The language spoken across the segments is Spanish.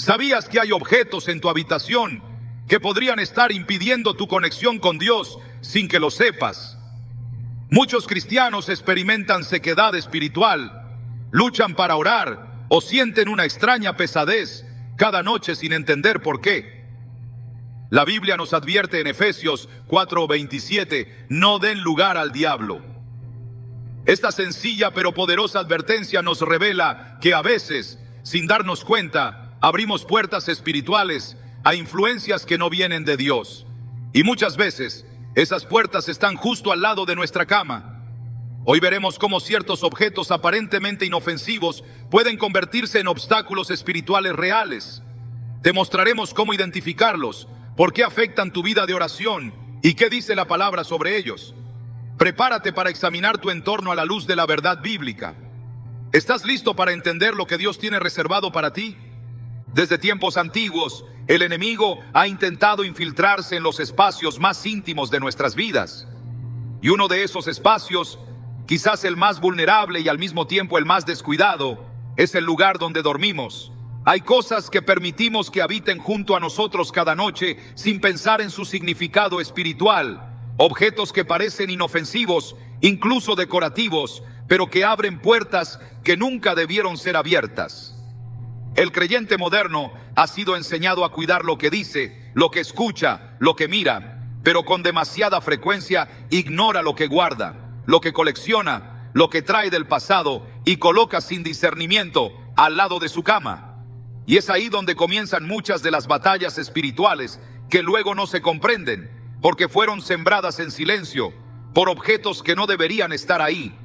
¿Sabías que hay objetos en tu habitación que podrían estar impidiendo tu conexión con Dios sin que lo sepas? Muchos cristianos experimentan sequedad espiritual, luchan para orar o sienten una extraña pesadez cada noche sin entender por qué. La Biblia nos advierte en Efesios 4:27, no den lugar al diablo. Esta sencilla pero poderosa advertencia nos revela que a veces, sin darnos cuenta, abrimos puertas espirituales a influencias que no vienen de Dios. Y muchas veces, esas puertas están justo al lado de nuestra cama. Hoy veremos cómo ciertos objetos aparentemente inofensivos pueden convertirse en obstáculos espirituales reales. Te mostraremos cómo identificarlos, por qué afectan tu vida de oración y qué dice la palabra sobre ellos. Prepárate para examinar tu entorno a la luz de la verdad bíblica. ¿Estás listo para entender lo que Dios tiene reservado para ti? Desde tiempos antiguos, el enemigo ha intentado infiltrarse en los espacios más íntimos de nuestras vidas. Y uno de esos espacios, quizás el más vulnerable y al mismo tiempo el más descuidado, es el lugar donde dormimos. Hay cosas que permitimos que habiten junto a nosotros cada noche sin pensar en su significado espiritual. Objetos que parecen inofensivos, incluso decorativos, pero que abren puertas que nunca debieron ser abiertas. El creyente moderno ha sido enseñado a cuidar lo que dice, lo que escucha, lo que mira, pero con demasiada frecuencia ignora lo que guarda, lo que colecciona, lo que trae del pasado y coloca sin discernimiento al lado de su cama. Y es ahí donde comienzan muchas de las batallas espirituales que luego no se comprenden, porque fueron sembradas en silencio por objetos que no deberían estar ahí.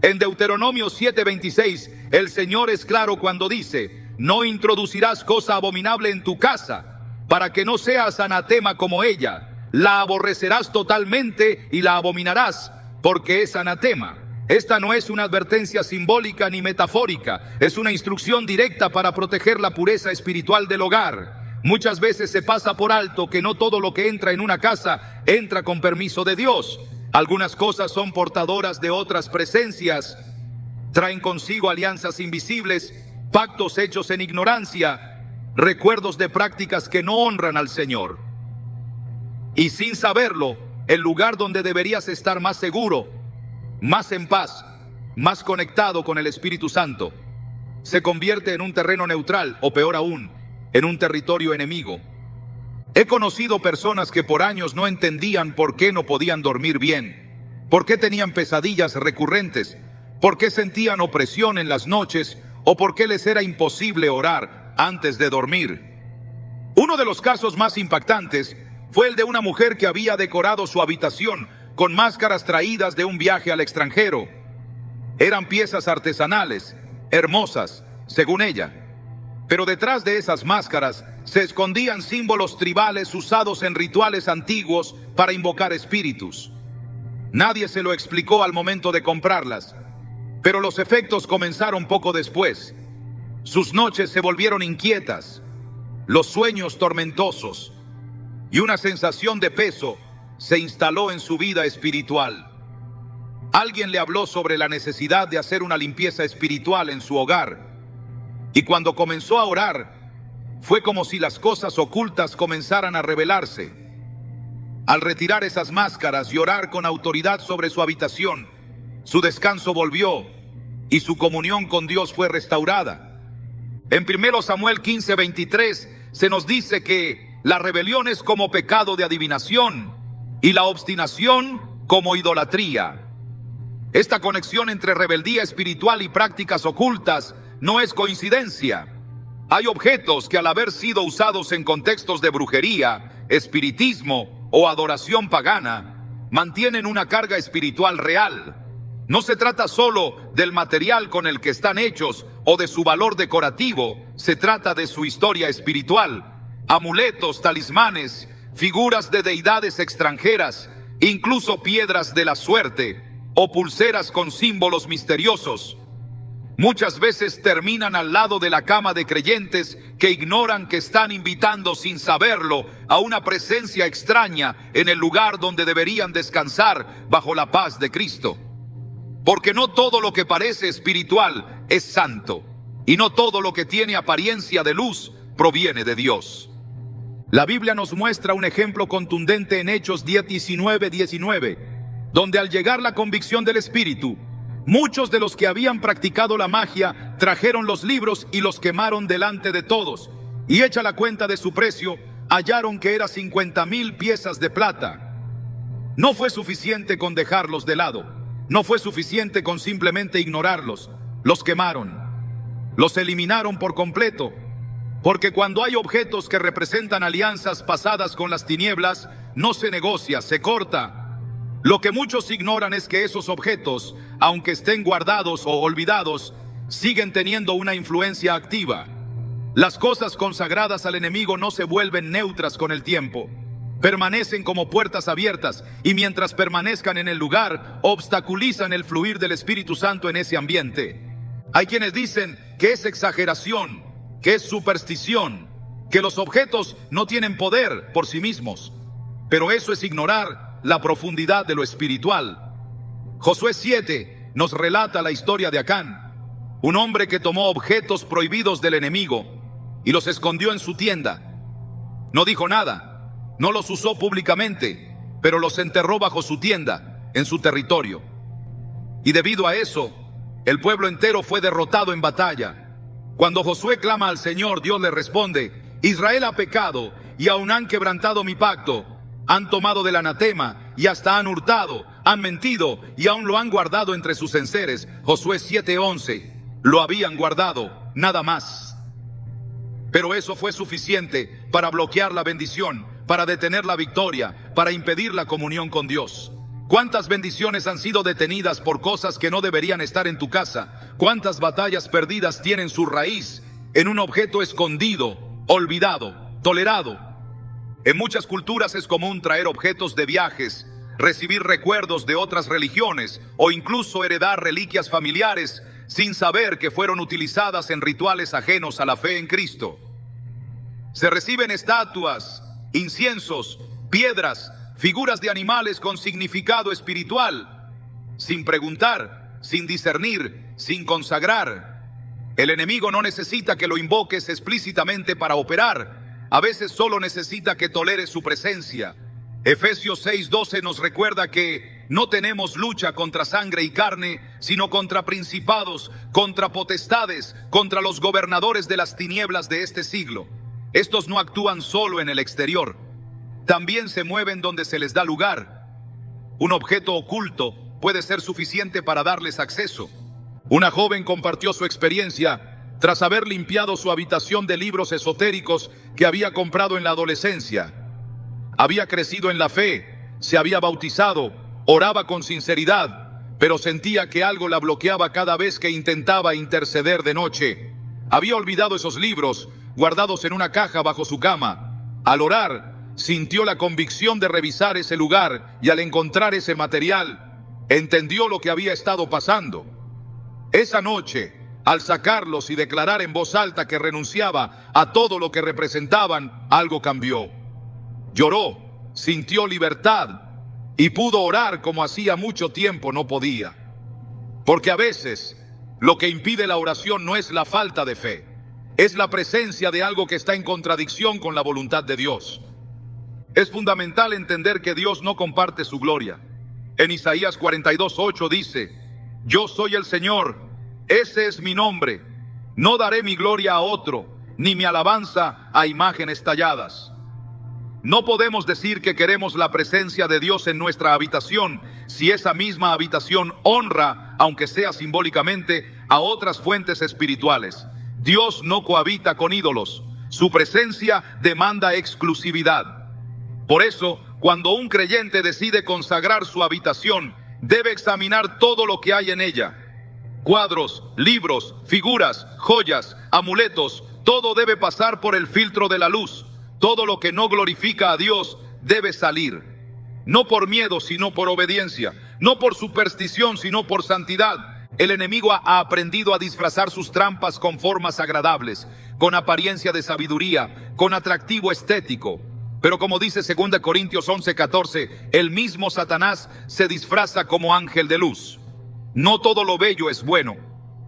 En Deuteronomio 7:26, el Señor es claro cuando dice: no introducirás cosa abominable en tu casa, para que no seas anatema como ella. La aborrecerás totalmente y la abominarás, porque es anatema. Esta no es una advertencia simbólica ni metafórica, es una instrucción directa para proteger la pureza espiritual del hogar. Muchas veces se pasa por alto que no todo lo que entra en una casa entra con permiso de Dios. Algunas cosas son portadoras de otras presencias, traen consigo alianzas invisibles, pactos hechos en ignorancia, recuerdos de prácticas que no honran al Señor. Y sin saberlo, el lugar donde deberías estar más seguro, más en paz, más conectado con el Espíritu Santo, se convierte en un terreno neutral, o peor aún, en un territorio enemigo. He conocido personas que por años no entendían por qué no podían dormir bien, por qué tenían pesadillas recurrentes, por qué sentían opresión en las noches, o por qué les era imposible orar antes de dormir. Uno de los casos más impactantes fue el de una mujer que había decorado su habitación con máscaras traídas de un viaje al extranjero. Eran piezas artesanales, hermosas, según ella. Pero detrás de esas máscaras se escondían símbolos tribales usados en rituales antiguos para invocar espíritus. Nadie se lo explicó al momento de comprarlas, pero los efectos comenzaron poco después. Sus noches se volvieron inquietas, los sueños tormentosos, y una sensación de peso se instaló en su vida espiritual. Alguien le habló sobre la necesidad de hacer una limpieza espiritual en su hogar, y cuando comenzó a orar, fue como si las cosas ocultas comenzaran a revelarse. Al retirar esas máscaras y orar con autoridad sobre su habitación, su descanso volvió y su comunión con Dios fue restaurada. En 1 Samuel 15:23 se nos dice que la rebelión es como pecado de adivinación y la obstinación como idolatría. Esta conexión entre rebeldía espiritual y prácticas ocultas no es coincidencia. Hay objetos que al haber sido usados en contextos de brujería, espiritismo o adoración pagana, mantienen una carga espiritual real. No se trata solo del material con el que están hechos o de su valor decorativo, se trata de su historia espiritual. Amuletos, talismanes, figuras de deidades extranjeras, incluso piedras de la suerte o pulseras con símbolos misteriosos. Muchas veces terminan al lado de la cama de creyentes que ignoran que están invitando sin saberlo a una presencia extraña en el lugar donde deberían descansar bajo la paz de Cristo. Porque no todo lo que parece espiritual es santo, y no todo lo que tiene apariencia de luz proviene de Dios. La Biblia nos muestra un ejemplo contundente en Hechos 19:19, donde al llegar la convicción del Espíritu, muchos de los que habían practicado la magia trajeron los libros y los quemaron delante de todos, y hecha la cuenta de su precio, hallaron que era 50,000 piezas de plata. No fue suficiente con dejarlos de lado, no fue suficiente con simplemente ignorarlos, los quemaron, los eliminaron por completo. Porque cuando hay objetos que representan alianzas pasadas con las tinieblas, no se negocia, se corta. Lo que muchos ignoran es que esos objetos, aunque estén guardados o olvidados, siguen teniendo una influencia activa. Las cosas consagradas al enemigo no se vuelven neutras con el tiempo. Permanecen como puertas abiertas y mientras permanezcan en el lugar, obstaculizan el fluir del Espíritu Santo en ese ambiente. Hay quienes dicen que es exageración, que es superstición, que los objetos no tienen poder por sí mismos. Pero eso es ignorar la profundidad de lo espiritual. Josué 7 nos relata la historia de Acán, un hombre que tomó objetos prohibidos del enemigo y los escondió en su tienda. No dijo nada, no los usó públicamente, pero los enterró bajo su tienda, en su territorio. Y debido a eso, el pueblo entero fue derrotado en batalla. Cuando Josué clama al Señor, Dios le responde: Israel ha pecado y aún han quebrantado mi pacto, han tomado del anatema y hasta han hurtado, han mentido y aún lo han guardado entre sus enseres. Josué 7:11, lo habían guardado, nada más. Pero eso fue suficiente para bloquear la bendición, para detener la victoria, para impedir la comunión con Dios. ¿Cuántas bendiciones han sido detenidas por cosas que no deberían estar en tu casa? ¿Cuántas batallas perdidas tienen su raíz en un objeto escondido, olvidado, tolerado? En muchas culturas es común traer objetos de viajes, recibir recuerdos de otras religiones o incluso heredar reliquias familiares sin saber que fueron utilizadas en rituales ajenos a la fe en Cristo. Se reciben estatuas, inciensos, piedras, figuras de animales con significado espiritual, sin preguntar, sin discernir, sin consagrar. El enemigo no necesita que lo invoques explícitamente para operar, a veces solo necesita que toleres su presencia. Efesios 6:12 nos recuerda que no tenemos lucha contra sangre y carne, sino contra principados, contra potestades, contra los gobernadores de las tinieblas de este siglo. Estos no actúan solo en el exterior, también se mueven donde se les da lugar. Un objeto oculto puede ser suficiente para darles acceso. Una joven compartió su experiencia tras haber limpiado su habitación de libros esotéricos que había comprado en la adolescencia. Había crecido en la fe, se había bautizado, oraba con sinceridad, pero sentía que algo la bloqueaba cada vez que intentaba interceder de noche. Había olvidado esos libros, guardados en una caja bajo su cama. Al orar, sintió la convicción de revisar ese lugar y al encontrar ese material, entendió lo que había estado pasando. Esa noche, al sacarlos y declarar en voz alta que renunciaba a todo lo que representaban, algo cambió. Lloró, sintió libertad y pudo orar como hacía mucho tiempo no podía. Porque a veces, lo que impide la oración no es la falta de fe, es la presencia de algo que está en contradicción con la voluntad de Dios. Es fundamental entender que Dios no comparte su gloria. En Isaías 42:8 dice: Yo soy el Señor, ese es mi nombre. No daré mi gloria a otro, ni mi alabanza a imágenes talladas. No podemos decir que queremos la presencia de Dios en nuestra habitación si esa misma habitación honra, aunque sea simbólicamente, a otras fuentes espirituales. Dios no cohabita con ídolos. Su presencia demanda exclusividad. Por eso, cuando un creyente decide consagrar su habitación, debe examinar todo lo que hay en ella. Cuadros, libros, figuras, joyas, amuletos, todo debe pasar por el filtro de la luz. Todo lo que no glorifica a Dios debe salir. No por miedo, sino por obediencia. No por superstición, sino por santidad. El enemigo ha aprendido a disfrazar sus trampas con formas agradables, con apariencia de sabiduría, con atractivo estético. Pero como dice 2 Corintios 11:14, el mismo Satanás se disfraza como ángel de luz. No todo lo bello es bueno,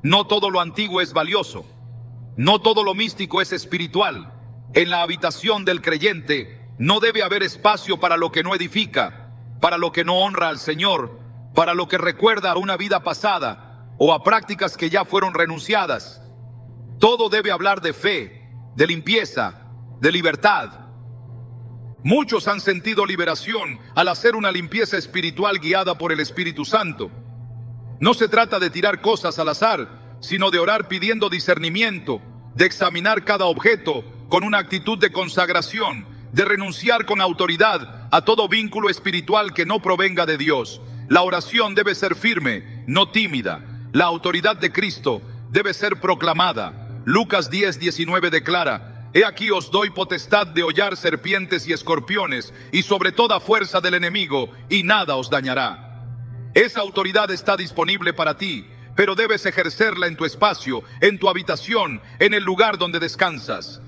no todo lo antiguo es valioso, no todo lo místico es espiritual. En la habitación del creyente no debe haber espacio para lo que no edifica, para lo que no honra al Señor, para lo que recuerda a una vida pasada o a prácticas que ya fueron renunciadas. Todo debe hablar de fe, de limpieza, de libertad. Muchos han sentido liberación al hacer una limpieza espiritual guiada por el Espíritu Santo. No se trata de tirar cosas al azar, sino de orar pidiendo discernimiento, de examinar cada objeto con una actitud de consagración, de renunciar con autoridad a todo vínculo espiritual que no provenga de Dios. La oración debe ser firme, no tímida. La autoridad de Cristo debe ser proclamada. Lucas 10:19 declara: He aquí os doy potestad de hollar serpientes y escorpiones, y sobre toda fuerza del enemigo, y nada os dañará. Esa autoridad está disponible para ti, pero debes ejercerla en tu espacio, en tu habitación, en el lugar donde descansas.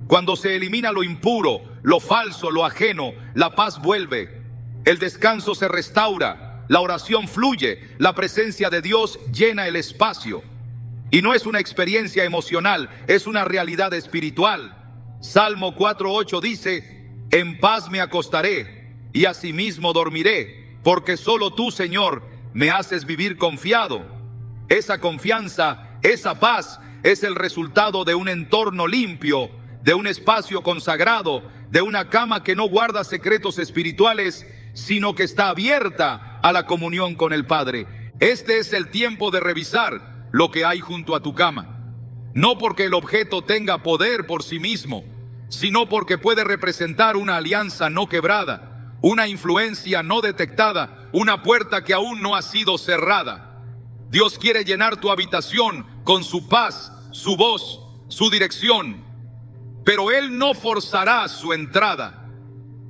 Cuando se elimina lo impuro, lo falso, lo ajeno, la paz vuelve. El descanso se restaura, la oración fluye, la presencia de Dios llena el espacio. Y no es una experiencia emocional, es una realidad espiritual. Salmo 4:8 dice: En paz me acostaré y asimismo dormiré, porque solo tú, Señor, me haces vivir confiado. Esa confianza, esa paz, es el resultado de un entorno limpio, de un espacio consagrado, de una cama que no guarda secretos espirituales, sino que está abierta a la comunión con el Padre. Este es el tiempo de revisar lo que hay junto a tu cama. No porque el objeto tenga poder por sí mismo, sino porque puede representar una alianza no quebrada, una influencia no detectada, una puerta que aún no ha sido cerrada. Dios quiere llenar tu habitación con su paz, su voz, su dirección, pero Él no forzará su entrada.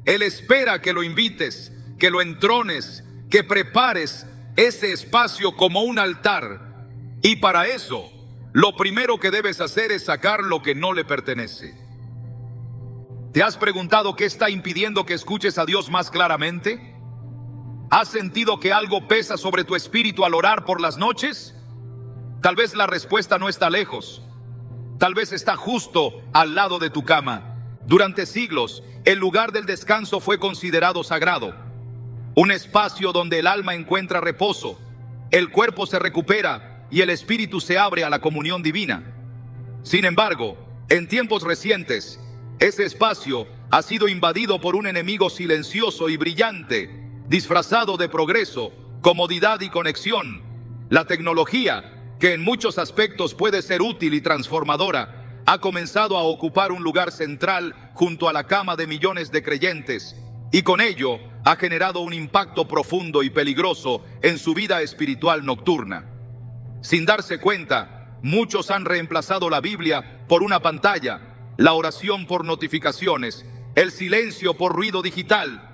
Él espera que lo invites, que lo entrones, que prepares ese espacio como un altar. Y para eso, lo primero que debes hacer es sacar lo que no le pertenece. ¿Te has preguntado qué está impidiendo que escuches a Dios más claramente? ¿Has sentido que algo pesa sobre tu espíritu al orar por las noches? Tal vez la respuesta no está lejos. Tal vez está justo al lado de tu cama. Durante siglos, el lugar del descanso fue considerado sagrado. Un espacio donde el alma encuentra reposo, el cuerpo se recupera y el espíritu se abre a la comunión divina. Sin embargo, en tiempos recientes, ese espacio ha sido invadido por un enemigo silencioso y brillante, disfrazado de progreso, comodidad y conexión. La tecnología, que en muchos aspectos puede ser útil y transformadora, ha comenzado a ocupar un lugar central junto a la cama de millones de creyentes, y con ello ha generado un impacto profundo y peligroso en su vida espiritual nocturna. Sin darse cuenta, muchos han reemplazado la Biblia por una pantalla, la oración por notificaciones, el silencio por ruido digital.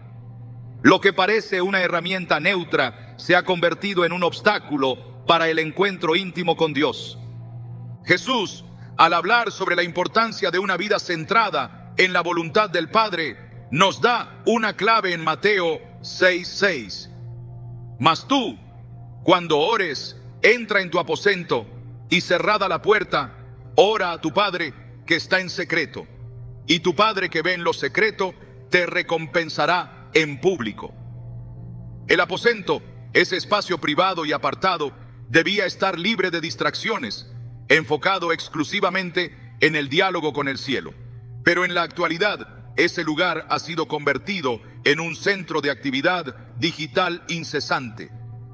Lo que parece una herramienta neutra se ha convertido en un obstáculo para el encuentro íntimo con Dios. Jesús, al hablar sobre la importancia de una vida centrada en la voluntad del Padre, nos da una clave en Mateo 6:6. Mas tú, cuando ores, entra en tu aposento y cerrada la puerta, ora a tu Padre que está en secreto, y tu Padre que ve en lo secreto te recompensará en público. El aposento, ese espacio privado y apartado, debía estar libre de distracciones, enfocado exclusivamente en el diálogo con el cielo. Pero en la actualidad, ese lugar ha sido convertido en un centro de actividad digital incesante.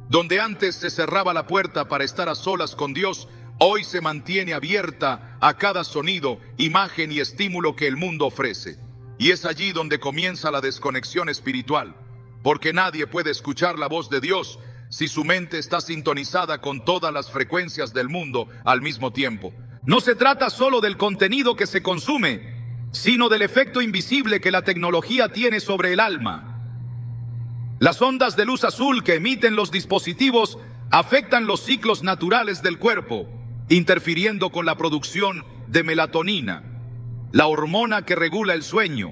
Donde antes se cerraba la puerta para estar a solas con Dios, hoy se mantiene abierta a cada sonido, imagen y estímulo que el mundo ofrece. Y es allí donde comienza la desconexión espiritual, porque nadie puede escuchar la voz de Dios si su mente está sintonizada con todas las frecuencias del mundo al mismo tiempo. No se trata solo del contenido que se consume, sino del efecto invisible que la tecnología tiene sobre el alma. Las ondas de luz azul que emiten los dispositivos afectan los ciclos naturales del cuerpo, interfiriendo con la producción de melatonina, la hormona que regula el sueño.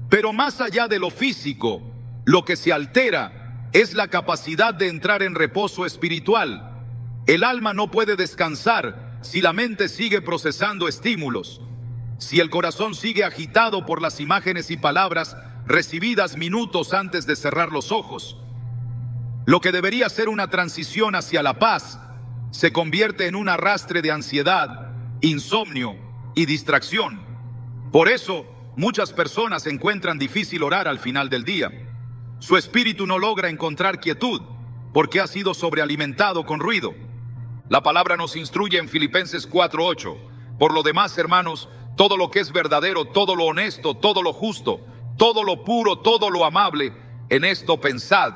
Pero más allá de lo físico, lo que se altera es la capacidad de entrar en reposo espiritual. El alma no puede descansar si la mente sigue procesando estímulos. Si el corazón sigue agitado por las imágenes y palabras recibidas minutos antes de cerrar los ojos, lo que debería ser una transición hacia la paz se convierte en un arrastre de ansiedad, insomnio y distracción. Por eso, muchas personas encuentran difícil orar al final del día. Su espíritu no logra encontrar quietud porque ha sido sobrealimentado con ruido. La palabra nos instruye en Filipenses 4:8. Por lo demás, hermanos, todo lo que es verdadero, todo lo honesto, todo lo justo, todo lo puro, todo lo amable, en esto pensad.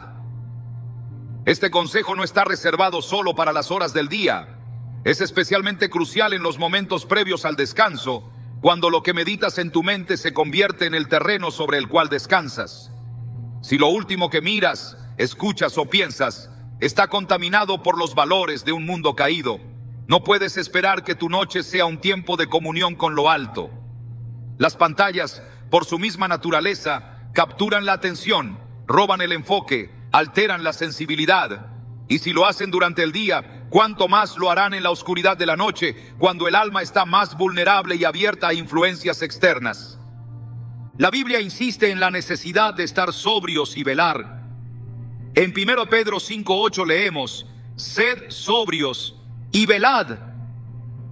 Este consejo no está reservado solo para las horas del día. Es especialmente crucial en los momentos previos al descanso, cuando lo que meditas en tu mente se convierte en el terreno sobre el cual descansas. Si lo último que miras, escuchas o piensas está contaminado por los valores de un mundo caído, no puedes esperar que tu noche sea un tiempo de comunión con lo alto. Las pantallas, por su misma naturaleza, capturan la atención, roban el enfoque, alteran la sensibilidad. Y si lo hacen durante el día, cuánto más lo harán en la oscuridad de la noche, cuando el alma está más vulnerable y abierta a influencias externas. La Biblia insiste en la necesidad de estar sobrios y velar. En 1 Pedro 5:8 leemos: sed sobrios y velad,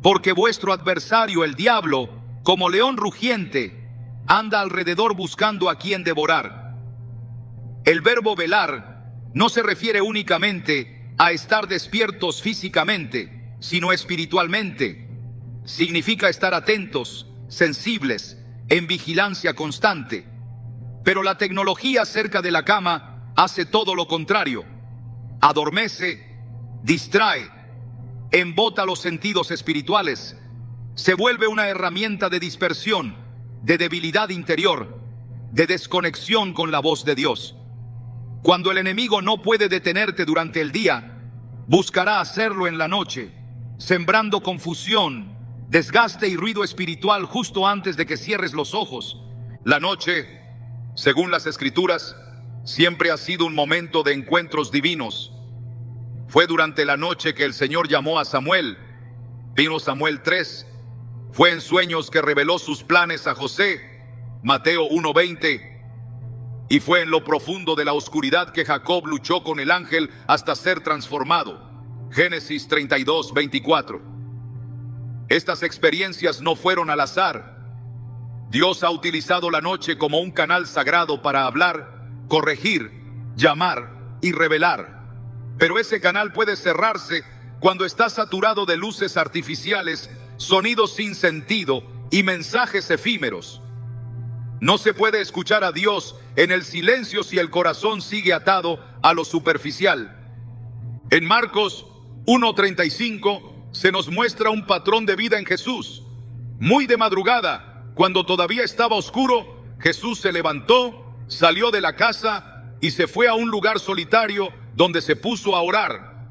porque vuestro adversario, el diablo, como león rugiente, anda alrededor buscando a quien devorar. El verbo velar no se refiere únicamente a estar despiertos físicamente, sino espiritualmente. Significa estar atentos, sensibles, en vigilancia constante. Pero la tecnología cerca de la cama hace todo lo contrario. Adormece, distrae, embota los sentidos espirituales, se vuelve una herramienta de dispersión, de debilidad interior, de desconexión con la voz de Dios. Cuando el enemigo no puede detenerte durante el día, buscará hacerlo en la noche, sembrando confusión, desgaste y ruido espiritual justo antes de que cierres los ojos. La noche, según las Escrituras, siempre ha sido un momento de encuentros divinos. Fue durante la noche que el Señor llamó a Samuel. 1 Samuel 3. Fue en sueños que reveló sus planes a José. Mateo 1:20. Y fue en lo profundo de la oscuridad que Jacob luchó con el ángel hasta ser transformado. Génesis 32:24. Estas experiencias no fueron al azar. Dios ha utilizado la noche como un canal sagrado para hablar, corregir, llamar y revelar. Pero ese canal puede cerrarse cuando está saturado de luces artificiales, sonidos sin sentido y mensajes efímeros. No se puede escuchar a Dios en el silencio si el corazón sigue atado a lo superficial. En Marcos 1:35 se nos muestra un patrón de vida en Jesús. Muy de madrugada, cuando todavía estaba oscuro, Jesús se levantó, salió de la casa y se fue a un lugar solitario donde se puso a orar.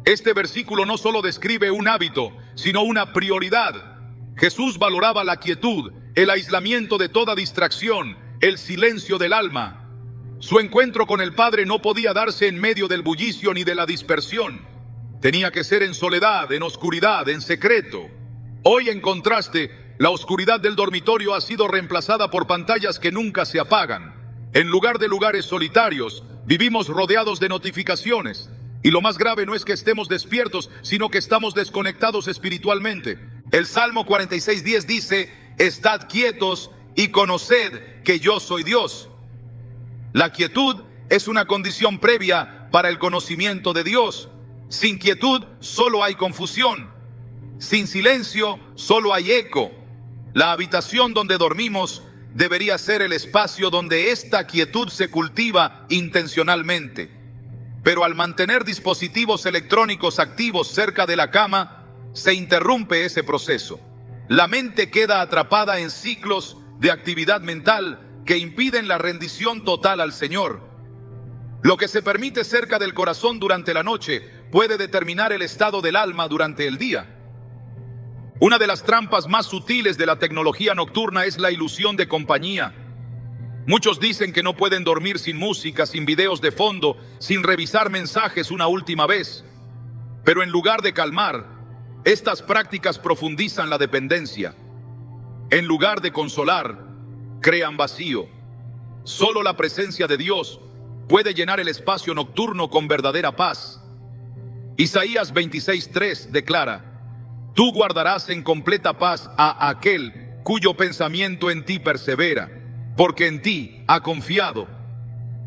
Este versículo no solo describe un hábito, sino una prioridad. Jesús valoraba la quietud, el aislamiento de toda distracción, el silencio del alma. Su encuentro con el Padre no podía darse en medio del bullicio ni de la dispersión. Tenía que ser en soledad, en oscuridad, en secreto. Hoy, en contraste, la oscuridad del dormitorio ha sido reemplazada por pantallas que nunca se apagan. En lugar de lugares solitarios, vivimos rodeados de notificaciones. Y lo más grave no es que estemos despiertos, sino que estamos desconectados espiritualmente. El Salmo 46:10 dice: estad quietos y conoced que yo soy Dios. La quietud es una condición previa para el conocimiento de Dios. Sin quietud solo hay confusión. Sin silencio solo hay eco. La habitación donde dormimos debería ser el espacio donde esta quietud se cultiva intencionalmente. Pero al mantener dispositivos electrónicos activos cerca de la cama, se interrumpe ese proceso. La mente queda atrapada en ciclos de actividad mental que impiden la rendición total al Señor. Lo que se permite cerca del corazón durante la noche puede determinar el estado del alma durante el día. Una de las trampas más sutiles de la tecnología nocturna es la ilusión de compañía. Muchos dicen que no pueden dormir sin música, sin videos de fondo, sin revisar mensajes una última vez. Pero en lugar de calmar, estas prácticas profundizan la dependencia. En lugar de consolar, crean vacío. Solo la presencia de Dios puede llenar el espacio nocturno con verdadera paz. Isaías 26:3 declara: Tú guardarás en completa paz a aquel cuyo pensamiento en ti persevera, porque en ti ha confiado.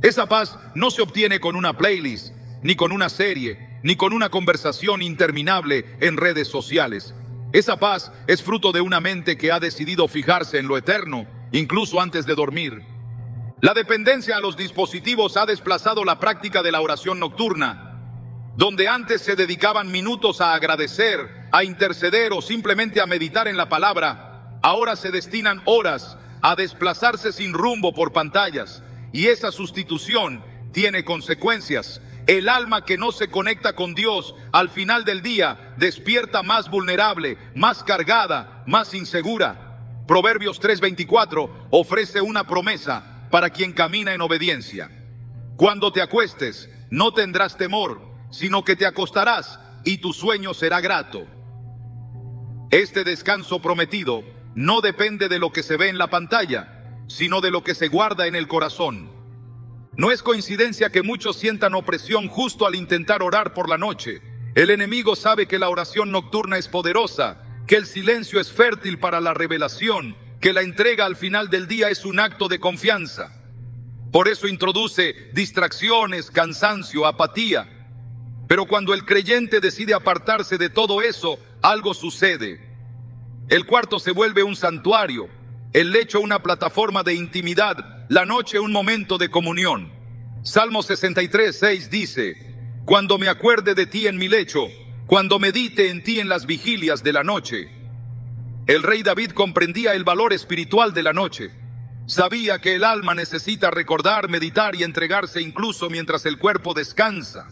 Esa paz no se obtiene con una playlist, ni con una serie, ni con una conversación interminable en redes sociales. Esa paz es fruto de una mente que ha decidido fijarse en lo eterno, incluso antes de dormir. La dependencia a los dispositivos ha desplazado la práctica de la oración nocturna. Donde antes se dedicaban minutos a agradecer, a interceder o simplemente a meditar en la palabra, ahora se destinan horas a desplazarse sin rumbo por pantallas. Y esa sustitución tiene consecuencias. El alma que no se conecta con Dios al final del día despierta más vulnerable, más cargada, más insegura. Proverbios 3:24 ofrece una promesa para quien camina en obediencia. Cuando te acuestes, no tendrás temor, sino que te acostarás y tu sueño será grato. Este descanso prometido no depende de lo que se ve en la pantalla, sino de lo que se guarda en el corazón. No es coincidencia que muchos sientan opresión justo al intentar orar por la noche. El enemigo sabe que la oración nocturna es poderosa, que el silencio es fértil para la revelación, que la entrega al final del día es un acto de confianza. Por eso introduce distracciones, cansancio, apatía. Pero cuando el creyente decide apartarse de todo eso, algo sucede. El cuarto se vuelve un santuario, el lecho una plataforma de intimidad, la noche un momento de comunión. Salmo 63:6 dice: Cuando me acuerde de ti en mi lecho, cuando medite en ti en las vigilias de la noche. El rey David comprendía el valor espiritual de la noche. Sabía que el alma necesita recordar, meditar y entregarse incluso mientras el cuerpo descansa.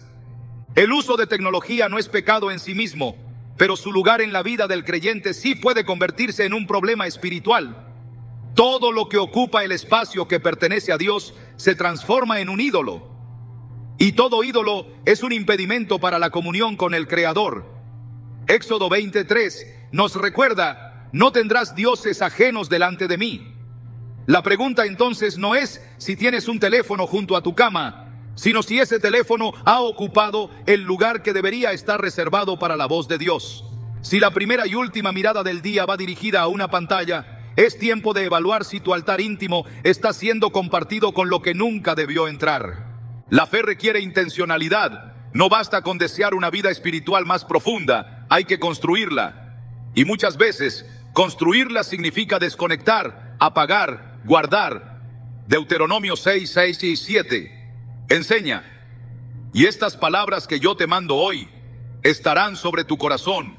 El uso de tecnología no es pecado en sí mismo, pero su lugar en la vida del creyente sí puede convertirse en un problema espiritual. Todo lo que ocupa el espacio que pertenece a Dios se transforma en un ídolo. Y todo ídolo es un impedimento para la comunión con el Creador. Éxodo 20:3 nos recuerda: no tendrás dioses ajenos delante de mí. La pregunta entonces no es si tienes un teléfono junto a tu cama, sino si ese teléfono ha ocupado el lugar que debería estar reservado para la voz de Dios. Si la primera y última mirada del día va dirigida a una pantalla, es tiempo de evaluar si tu altar íntimo está siendo compartido con lo que nunca debió entrar. La fe requiere intencionalidad. No basta con desear una vida espiritual más profunda, hay que construirla. Y muchas veces, construirla significa desconectar, apagar, guardar. Deuteronomio 6:6 y 7. Enseña: y estas palabras que yo te mando hoy estarán sobre tu corazón,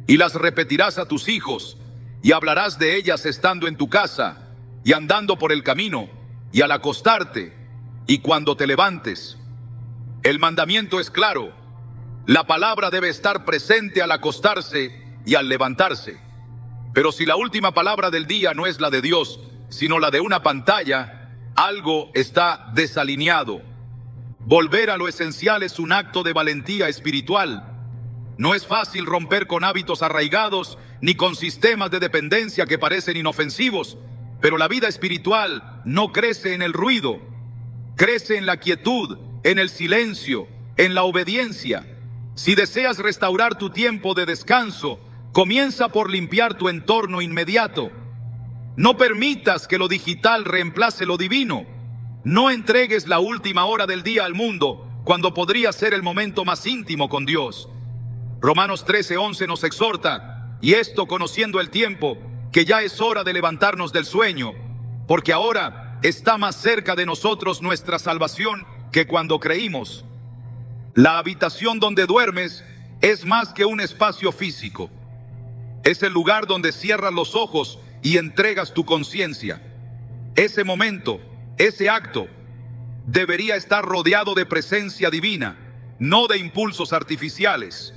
y las repetirás a tus hijos, y hablarás de ellas estando en tu casa, y andando por el camino, y al acostarte, y cuando te levantes. El mandamiento es claro. La palabra debe estar presente al acostarse y al levantarse. Pero si la última palabra del día no es la de Dios, sino la de una pantalla, algo está desalineado. Volver a lo esencial es un acto de valentía espiritual. No es fácil romper con hábitos arraigados ni con sistemas de dependencia que parecen inofensivos, pero la vida espiritual no crece en el ruido, crece en la quietud, en el silencio, en la obediencia. Si deseas restaurar tu tiempo de descanso, comienza por limpiar tu entorno inmediato. No permitas que lo digital reemplace lo divino. No entregues la última hora del día al mundo, cuando podría ser el momento más íntimo con Dios. Romanos 13:11 nos exhorta: y esto conociendo el tiempo, que ya es hora de levantarnos del sueño, porque ahora está más cerca de nosotros nuestra salvación que cuando creímos. La habitación donde duermes es más que un espacio físico. Es el lugar donde cierras los ojos y entregas tu conciencia. Ese momento, ese acto, debería estar rodeado de presencia divina, no de impulsos artificiales.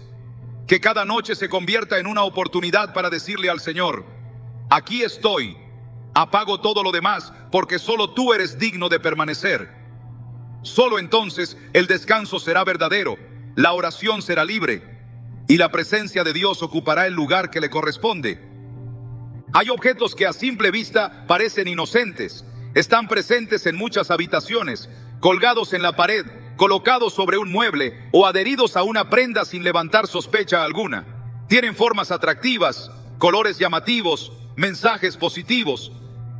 Que cada noche se convierta en una oportunidad para decirle al Señor: aquí estoy, apago todo lo demás, porque solo tú eres digno de permanecer. Solo entonces el descanso será verdadero, la oración será libre, y la presencia de Dios ocupará el lugar que le corresponde. Hay objetos que a simple vista parecen inocentes. Están presentes en muchas habitaciones, colgados en la pared, colocados sobre un mueble o adheridos a una prenda sin levantar sospecha alguna. Tienen formas atractivas, colores llamativos, mensajes positivos.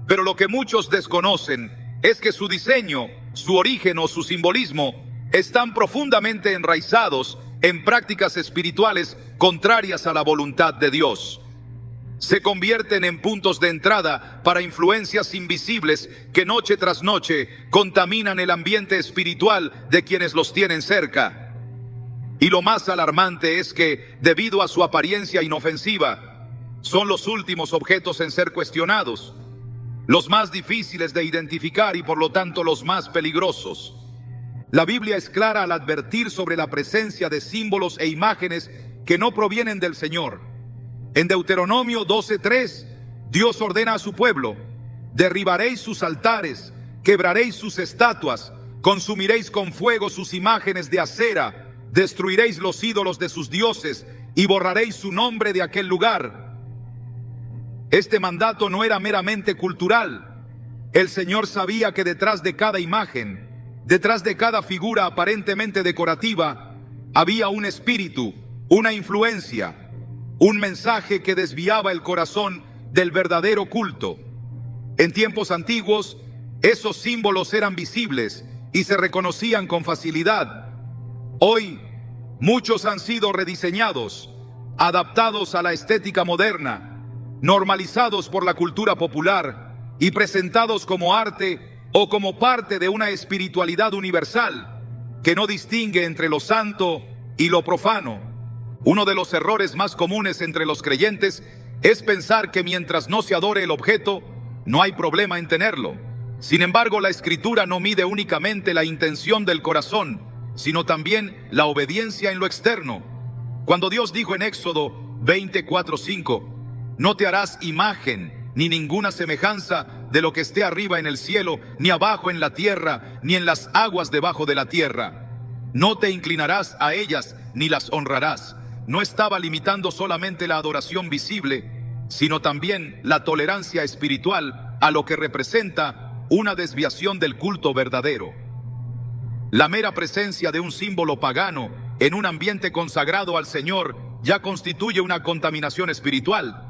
Pero lo que muchos desconocen es que su diseño, su origen o su simbolismo están profundamente enraizados en prácticas espirituales contrarias a la voluntad de Dios. Se convierten en puntos de entrada para influencias invisibles que noche tras noche contaminan el ambiente espiritual de quienes los tienen cerca. Y lo más alarmante es que, debido a su apariencia inofensiva, son los últimos objetos en ser cuestionados, los más difíciles de identificar y por lo tanto los más peligrosos. La Biblia es clara al advertir sobre la presencia de símbolos e imágenes que no provienen del Señor. En Deuteronomio 12:3, Dios ordena a su pueblo: derribaréis sus altares, quebraréis sus estatuas, consumiréis con fuego sus imágenes de acera, destruiréis los ídolos de sus dioses y borraréis su nombre de aquel lugar. Este mandato no era meramente cultural. El Señor sabía que detrás de cada imagen, detrás de cada figura aparentemente decorativa, había un espíritu, una influencia, un mensaje que desviaba el corazón del verdadero culto. En tiempos antiguos, esos símbolos eran visibles y se reconocían con facilidad. Hoy, muchos han sido rediseñados, adaptados a la estética moderna, normalizados por la cultura popular y presentados como arte o como parte de una espiritualidad universal que no distingue entre lo santo y lo profano. Uno de los errores más comunes entre los creyentes es pensar que mientras no se adore el objeto, no hay problema en tenerlo. Sin embargo, la Escritura no mide únicamente la intención del corazón, sino también la obediencia en lo externo. Cuando Dios dijo en Éxodo 24:5, no te harás imagen ni ninguna semejanza de lo que esté arriba en el cielo, ni abajo en la tierra, ni en las aguas debajo de la tierra. No te inclinarás a ellas ni las honrarás. No estaba limitando solamente la adoración visible, sino también la tolerancia espiritual a lo que representa una desviación del culto verdadero. La mera presencia de un símbolo pagano en un ambiente consagrado al Señor ya constituye una contaminación espiritual.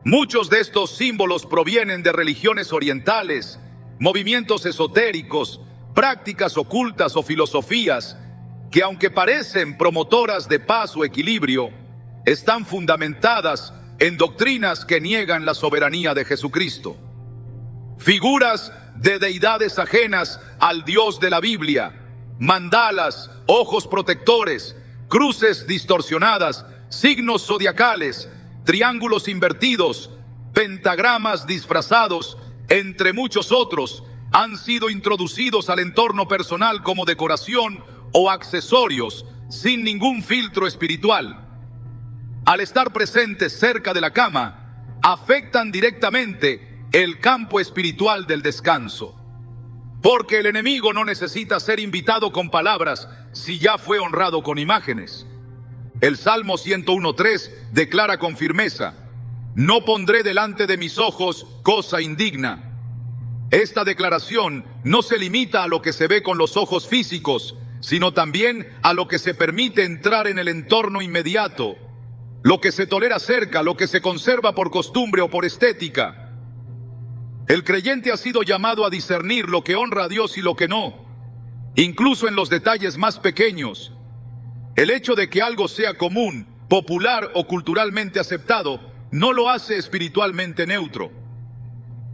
Muchos de estos símbolos provienen de religiones orientales, movimientos esotéricos, prácticas ocultas o filosofías que, aunque parecen promotoras de paz o equilibrio, están fundamentadas en doctrinas que niegan la soberanía de Jesucristo. Figuras de deidades ajenas al Dios de la Biblia, mandalas, ojos protectores, cruces distorsionadas, signos zodiacales, triángulos invertidos, pentagramas disfrazados, entre muchos otros, han sido introducidos al entorno personal como decoración o accesorios sin ningún filtro espiritual. Al estar presentes cerca de la cama, afectan directamente el campo espiritual del descanso. Porque el enemigo no necesita ser invitado con palabras si ya fue honrado con imágenes. El Salmo 101:3 declara con firmeza: no pondré delante de mis ojos cosa indigna. Esta declaración no se limita a lo que se ve con los ojos físicos, sino también a lo que se permite entrar en el entorno inmediato, lo que se tolera cerca, lo que se conserva por costumbre o por estética. El creyente ha sido llamado a discernir lo que honra a Dios y lo que no, incluso en los detalles más pequeños. El hecho de que algo sea común, popular o culturalmente aceptado no lo hace espiritualmente neutro.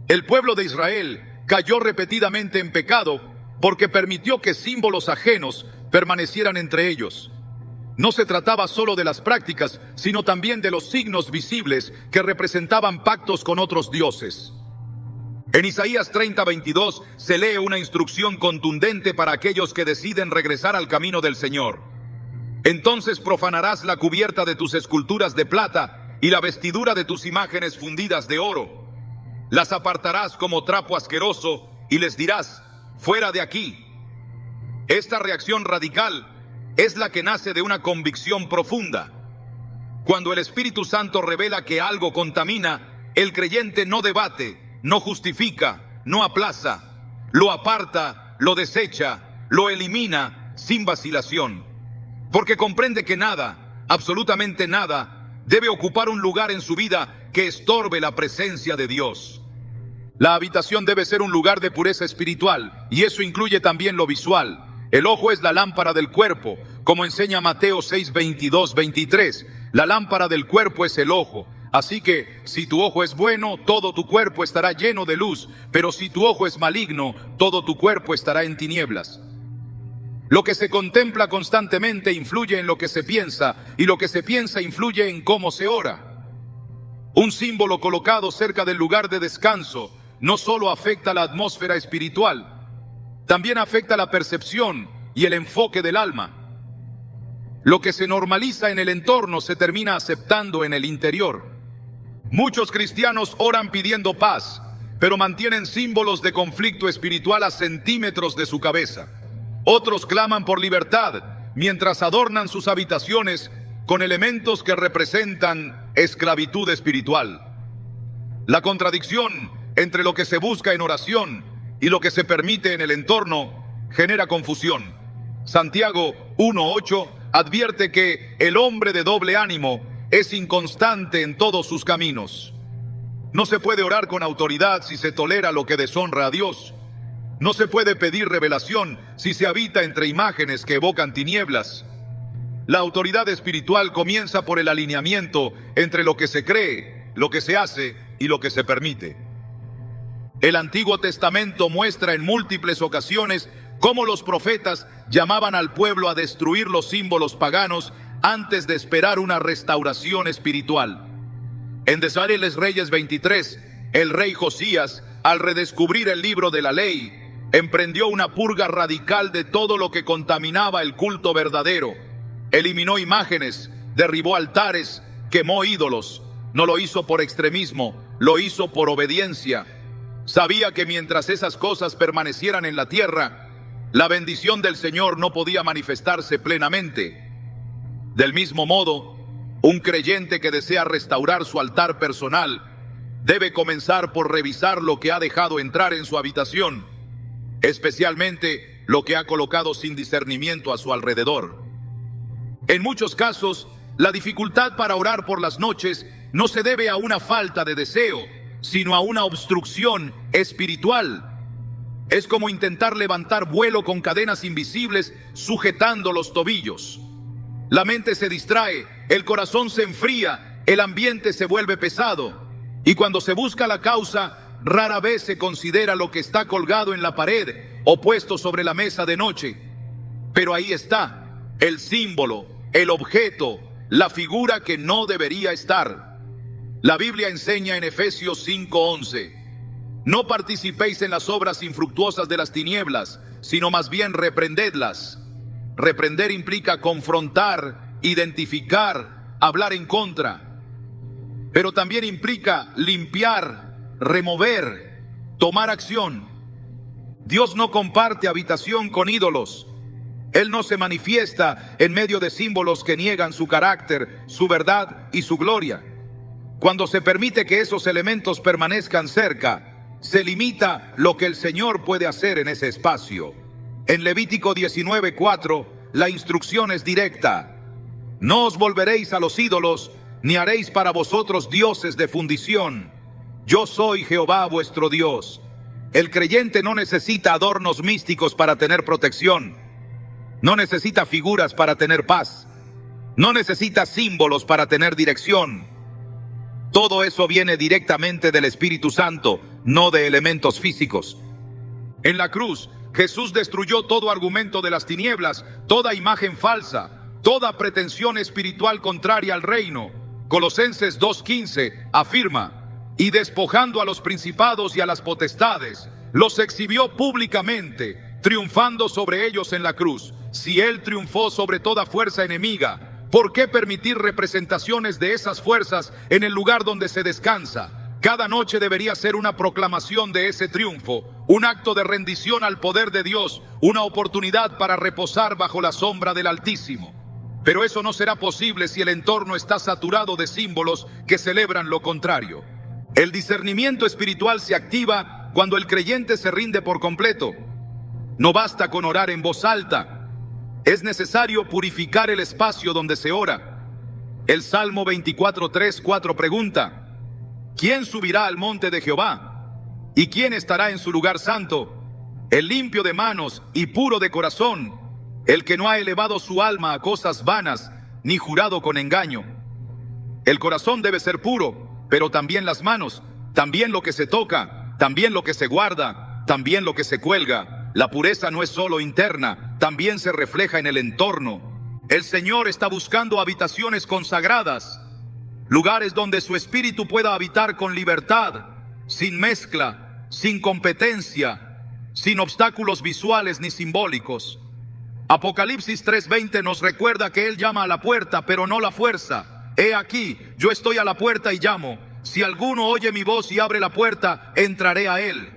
El pueblo de Israel cayó repetidamente en pecado porque permitió que símbolos ajenos permanecieran entre ellos. No se trataba solo de las prácticas, sino también de los signos visibles que representaban pactos con otros dioses. En Isaías 30:22 se lee una instrucción contundente para aquellos que deciden regresar al camino del Señor. Entonces profanarás la cubierta de tus esculturas de plata y la vestidura de tus imágenes fundidas de oro. Las apartarás como trapo asqueroso y les dirás: fuera de aquí. Esta reacción radical es la que nace de una convicción profunda. Cuando el Espíritu Santo revela que algo contamina, El creyente no debate, no justifica, no aplaza, lo aparta, lo desecha, lo elimina sin vacilación, porque comprende que nada, absolutamente nada, debe ocupar un lugar en su vida que estorbe la presencia de Dios. La habitación debe ser un lugar de pureza espiritual, y eso incluye también lo visual. El ojo es la lámpara del cuerpo, como enseña Mateo 6, 22, 23. La lámpara del cuerpo es el ojo. Así que, si tu ojo es bueno, todo tu cuerpo estará lleno de luz, pero si tu ojo es maligno, todo tu cuerpo estará en tinieblas. Lo que se contempla constantemente influye en lo que se piensa, y lo que se piensa influye en cómo se ora. Un símbolo colocado cerca del lugar de descanso no solo afecta la atmósfera espiritual, también afecta la percepción y el enfoque del alma. Lo que se normaliza en el entorno se termina aceptando en el interior. Muchos cristianos oran pidiendo paz, pero mantienen símbolos de conflicto espiritual a centímetros de su cabeza. Otros claman por libertad, mientras adornan sus habitaciones con elementos que representan esclavitud espiritual. La contradicción entre lo que se busca en oración y lo que se permite en el entorno genera confusión. Santiago 1:8 advierte que el hombre de doble ánimo es inconstante en todos sus caminos. No se puede orar con autoridad si se tolera lo que deshonra a Dios. No se puede pedir revelación si se habita entre imágenes que evocan tinieblas. La autoridad espiritual comienza por el alineamiento entre lo que se cree, lo que se hace y lo que se permite. El Antiguo Testamento muestra en múltiples ocasiones cómo los profetas llamaban al pueblo a destruir los símbolos paganos antes de esperar una restauración espiritual. En Desareles Reyes 23, el rey Josías, al redescubrir el libro de la ley, emprendió una purga radical de todo lo que contaminaba el culto verdadero. Eliminó imágenes, derribó altares, quemó ídolos. No lo hizo por extremismo, lo hizo por obediencia. Sabía que mientras esas cosas permanecieran en la tierra, la bendición del Señor no podía manifestarse plenamente. Del mismo modo, un creyente que desea restaurar su altar personal debe comenzar por revisar lo que ha dejado entrar en su habitación, especialmente lo que ha colocado sin discernimiento a su alrededor. En muchos casos, la dificultad para orar por las noches no se debe a una falta de deseo, sino a una obstrucción espiritual. Es como intentar levantar vuelo con cadenas invisibles sujetando los tobillos. La mente se distrae, el corazón se enfría, el ambiente se vuelve pesado. Y cuando se busca la causa, rara vez se considera lo que está colgado en la pared o puesto sobre la mesa de noche. Pero ahí está, el símbolo, el objeto, la figura que no debería estar. La Biblia enseña en Efesios 5:11, no participéis en las obras infructuosas de las tinieblas, sino más bien reprendedlas. Reprender implica confrontar, identificar, hablar en contra. Pero también implica limpiar, remover, tomar acción. Dios no comparte habitación con ídolos. Él no se manifiesta en medio de símbolos que niegan su carácter, su verdad y su gloria. Cuando se permite que esos elementos permanezcan cerca, se limita lo que el Señor puede hacer en ese espacio. En Levítico 19:4, la instrucción es directa. No os volveréis a los ídolos, ni haréis para vosotros dioses de fundición. Yo soy Jehová vuestro Dios. El creyente no necesita adornos místicos para tener protección. No necesita figuras para tener paz. No necesita símbolos para tener dirección. Todo eso viene directamente del Espíritu Santo, no de elementos físicos. En la cruz, Jesús destruyó todo argumento de las tinieblas, toda imagen falsa, toda pretensión espiritual contraria al reino. Colosenses 2:15 afirma, y despojando a los principados y a las potestades, los exhibió públicamente, triunfando sobre ellos en la cruz. Si Él triunfó sobre toda fuerza enemiga, ¿por qué permitir representaciones de esas fuerzas en el lugar donde se descansa? Cada noche debería ser una proclamación de ese triunfo, un acto de rendición al poder de Dios, una oportunidad para reposar bajo la sombra del Altísimo. Pero eso no será posible si el entorno está saturado de símbolos que celebran lo contrario. El discernimiento espiritual se activa cuando el creyente se rinde por completo. No basta con orar en voz alta. Es necesario purificar el espacio donde se ora. El Salmo 24:3-4 pregunta: ¿quién subirá al monte de Jehová? ¿Y quién estará en su lugar santo? El limpio de manos y puro de corazón, el que no ha elevado su alma a cosas vanas, ni jurado con engaño. El corazón debe ser puro, pero también las manos, también lo que se toca, también lo que se guarda, también lo que se cuelga. La pureza no es solo interna, también se refleja en el entorno. El Señor está buscando habitaciones consagradas, lugares donde su espíritu pueda habitar con libertad, sin mezcla, sin competencia, sin obstáculos visuales ni simbólicos. Apocalipsis 3:20 nos recuerda que Él llama a la puerta, pero no la fuerza. He aquí, yo estoy a la puerta y llamo. Si alguno oye mi voz y abre la puerta, entraré a Él.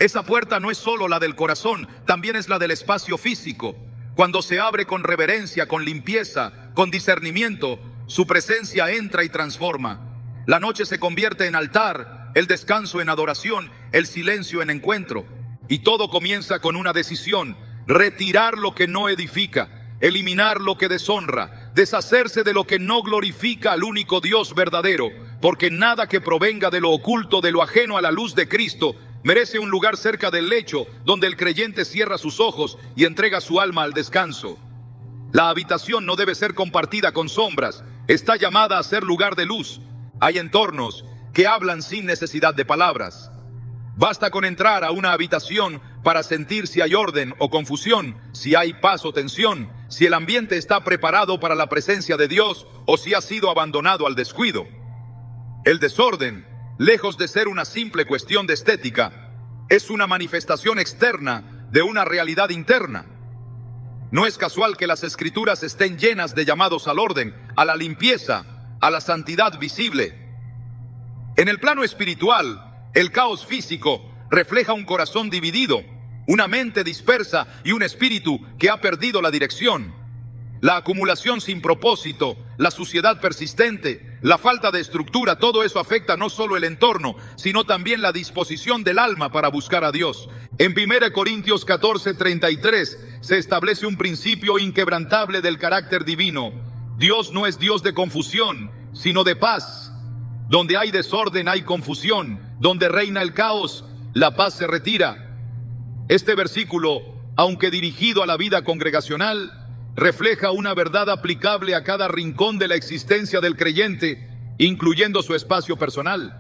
Esa puerta no es solo la del corazón, también es la del espacio físico. Cuando se abre con reverencia, con limpieza, con discernimiento, su presencia entra y transforma. La noche se convierte en altar, el descanso en adoración, el silencio en encuentro. Y todo comienza con una decisión: retirar lo que no edifica, eliminar lo que deshonra, deshacerse de lo que no glorifica al único Dios verdadero, porque nada que provenga de lo oculto, de lo ajeno a la luz de Cristo, merece un lugar cerca del lecho donde el creyente cierra sus ojos y entrega su alma al descanso. La habitación no debe ser compartida con sombras, está llamada a ser lugar de luz. Hay entornos que hablan sin necesidad de palabras. Basta con entrar a una habitación para sentir si hay orden o confusión, si hay paz o tensión, si el ambiente está preparado para la presencia de Dios o si ha sido abandonado al descuido. El desorden, lejos de ser una simple cuestión de estética, es una manifestación externa de una realidad interna. No es casual que las Escrituras estén llenas de llamados al orden, a la limpieza, a la santidad visible. En el plano espiritual, el caos físico refleja un corazón dividido, una mente dispersa y un espíritu que ha perdido la dirección. La acumulación sin propósito, la suciedad persistente, la falta de estructura, todo eso afecta no solo el entorno, sino también la disposición del alma para buscar a Dios. En 1 Corintios 14:33 se establece un principio inquebrantable del carácter divino. Dios no es Dios de confusión, sino de paz. Donde hay desorden hay confusión, donde reina el caos, la paz se retira. Este versículo, aunque dirigido a la vida congregacional, refleja una verdad aplicable a cada rincón de la existencia del creyente, incluyendo su espacio personal.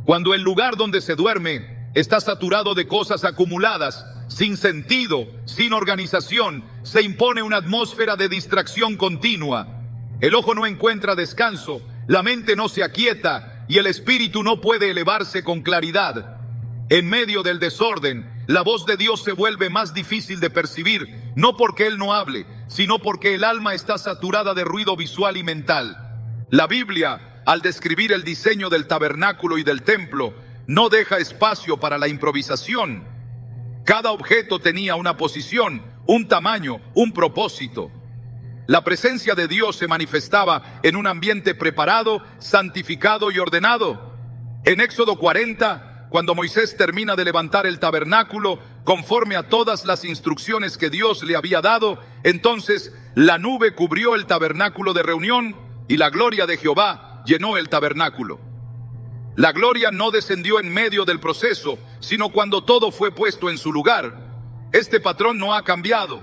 Cuando el lugar donde se duerme está saturado de cosas acumuladas, sin sentido, sin organización, se impone una atmósfera de distracción continua. El ojo no encuentra descanso, la mente no se aquieta y el espíritu no puede elevarse con claridad. En medio del desorden, la voz de Dios se vuelve más difícil de percibir, no porque Él no hable, sino porque el alma está saturada de ruido visual y mental. La Biblia, al describir el diseño del tabernáculo y del templo, no deja espacio para la improvisación. Cada objeto tenía una posición, un tamaño, un propósito. La presencia de Dios se manifestaba en un ambiente preparado, santificado y ordenado. En Éxodo 40, cuando Moisés termina de levantar el tabernáculo, conforme a todas las instrucciones que Dios le había dado, entonces la nube cubrió el tabernáculo de reunión y la gloria de Jehová llenó el tabernáculo. La gloria no descendió en medio del proceso, sino cuando todo fue puesto en su lugar. Este patrón no ha cambiado.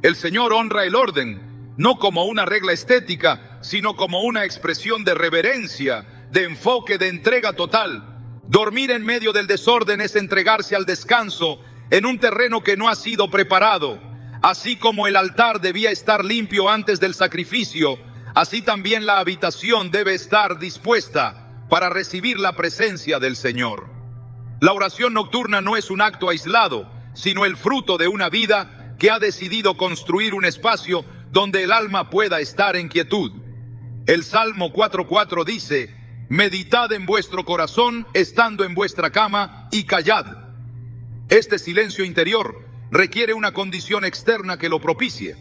El Señor honra el orden, no como una regla estética, sino como una expresión de reverencia, de enfoque, de entrega total. Dormir en medio del desorden es entregarse al descanso en un terreno que no ha sido preparado. Así como el altar debía estar limpio antes del sacrificio, así también la habitación debe estar dispuesta para recibir la presencia del Señor. La oración nocturna no es un acto aislado, sino el fruto de una vida que ha decidido construir un espacio donde el alma pueda estar en quietud. El Salmo 4:4 dice: meditad en vuestro corazón, estando en vuestra cama, y callad. Este silencio interior requiere una condición externa que lo propicie.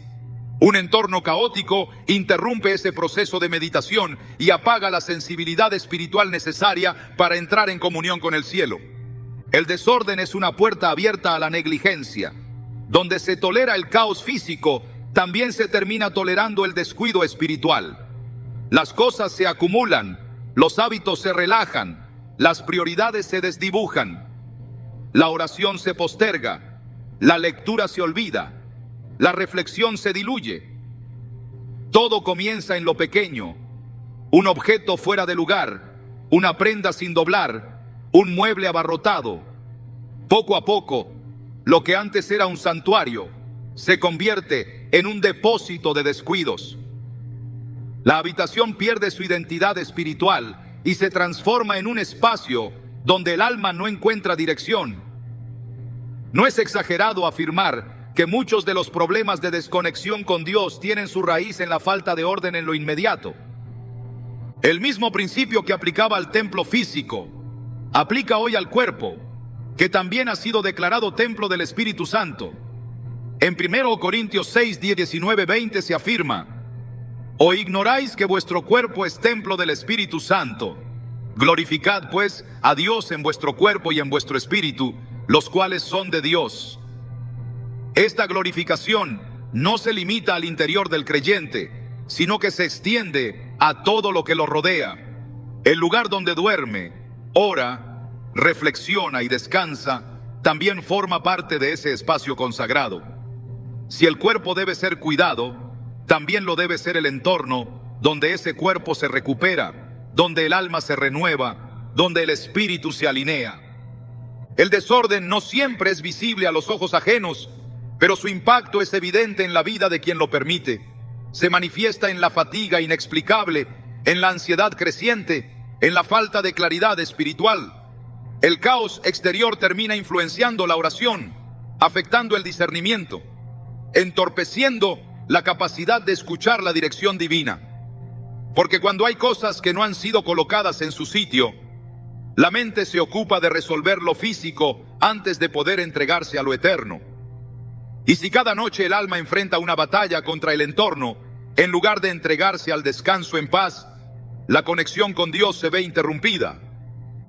Un entorno caótico interrumpe ese proceso de meditación y apaga la sensibilidad espiritual necesaria para entrar en comunión con el cielo. El desorden es una puerta abierta a la negligencia. Donde se tolera el caos físico, también se termina tolerando el descuido espiritual. Las cosas se acumulan, los hábitos se relajan, las prioridades se desdibujan. La oración se posterga, la lectura se olvida, la reflexión se diluye. Todo comienza en lo pequeño: un objeto fuera de lugar, una prenda sin doblar, un mueble abarrotado. Poco a poco, lo que antes era un santuario se convierte en un depósito de descuidos. La habitación pierde su identidad espiritual y se transforma en un espacio donde el alma no encuentra dirección. No es exagerado afirmar que muchos de los problemas de desconexión con Dios tienen su raíz en la falta de orden en lo inmediato. El mismo principio que aplicaba al templo físico, aplica hoy al cuerpo, que también ha sido declarado templo del Espíritu Santo. En 1 Corintios 6, 10, 19, 20 se afirma: ¿O ignoráis que vuestro cuerpo es templo del Espíritu Santo? Glorificad pues a Dios en vuestro cuerpo y en vuestro espíritu, los cuales son de Dios. Esta glorificación no se limita al interior del creyente, sino que se extiende a todo lo que lo rodea. El lugar donde duerme, ora, reflexiona y descansa también forma parte de ese espacio consagrado. Si el cuerpo debe ser cuidado, también lo debe ser el entorno donde ese cuerpo se recupera, donde el alma se renueva, donde el espíritu se alinea. El desorden no siempre es visible a los ojos ajenos, pero su impacto es evidente en la vida de quien lo permite. Se manifiesta en la fatiga inexplicable, en la ansiedad creciente, en la falta de claridad espiritual. El caos exterior termina influenciando la oración, afectando el discernimiento, entorpeciendo la capacidad de escuchar la dirección divina. Porque cuando hay cosas que no han sido colocadas en su sitio, la mente se ocupa de resolver lo físico antes de poder entregarse a lo eterno. Y si cada noche el alma enfrenta una batalla contra el entorno, en lugar de entregarse al descanso en paz, la conexión con Dios se ve interrumpida.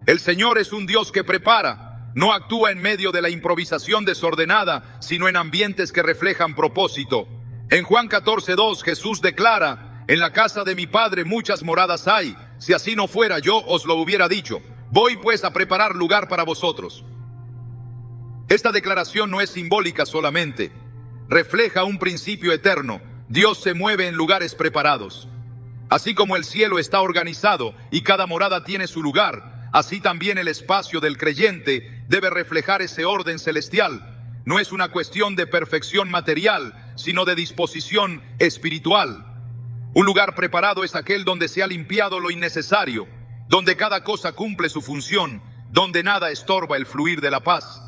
El Señor es un Dios que prepara, no actúa en medio de la improvisación desordenada, sino en ambientes que reflejan propósito. En Juan 14:2 Jesús declara: en la casa de mi Padre muchas moradas hay, si así no fuera yo os lo hubiera dicho. Voy pues a preparar lugar para vosotros. Esta declaración no es simbólica solamente, refleja un principio eterno. Dios se mueve en lugares preparados. Así como el cielo está organizado y cada morada tiene su lugar, así también el espacio del creyente debe reflejar ese orden celestial. No es una cuestión de perfección material, sino de disposición espiritual. Un lugar preparado es aquel donde se ha limpiado lo innecesario, donde cada cosa cumple su función, donde nada estorba el fluir de la paz.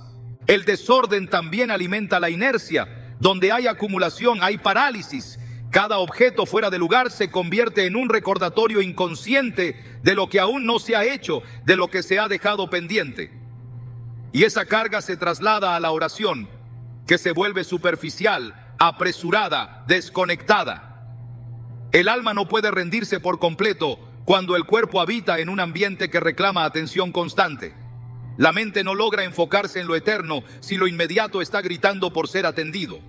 El desorden también alimenta la inercia. Donde hay acumulación hay parálisis. Cada objeto fuera de lugar se convierte en un recordatorio inconsciente de lo que aún no se ha hecho, de lo que se ha dejado pendiente. Y esa carga se traslada a la oración, que se vuelve superficial, apresurada, desconectada. El alma no puede rendirse por completo cuando el cuerpo habita en un ambiente que reclama atención constante. La mente no logra enfocarse en lo eterno si lo inmediato está gritando por ser atendido.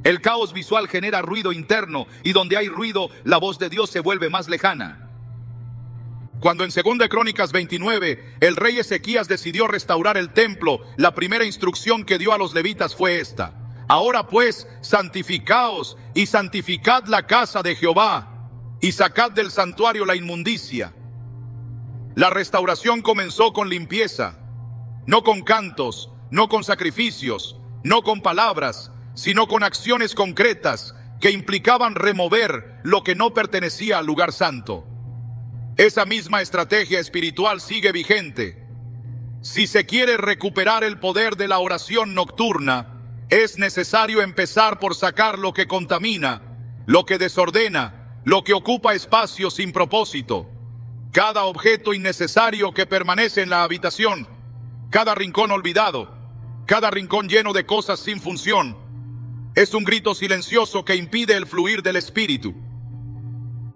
El caos visual genera ruido interno, y donde hay ruido, la voz de Dios se vuelve más lejana. Cuando en 2 Crónicas 29 el rey Ezequías decidió restaurar el templo, la primera instrucción que dio a los levitas fue esta: ahora pues, santificaos y santificad la casa de Jehová, y sacad del santuario la inmundicia. La restauración comenzó con limpieza, no con cantos, no con sacrificios, no con palabras, sino con acciones concretas que implicaban remover lo que no pertenecía al lugar santo. Esa misma estrategia espiritual sigue vigente. Si se quiere recuperar el poder de la oración nocturna, es necesario empezar por sacar lo que contamina, lo que desordena, lo que ocupa espacio sin propósito. Cada objeto innecesario que permanece en la habitación, cada rincón olvidado, cada rincón lleno de cosas sin función, Es un grito silencioso que impide el fluir del espíritu.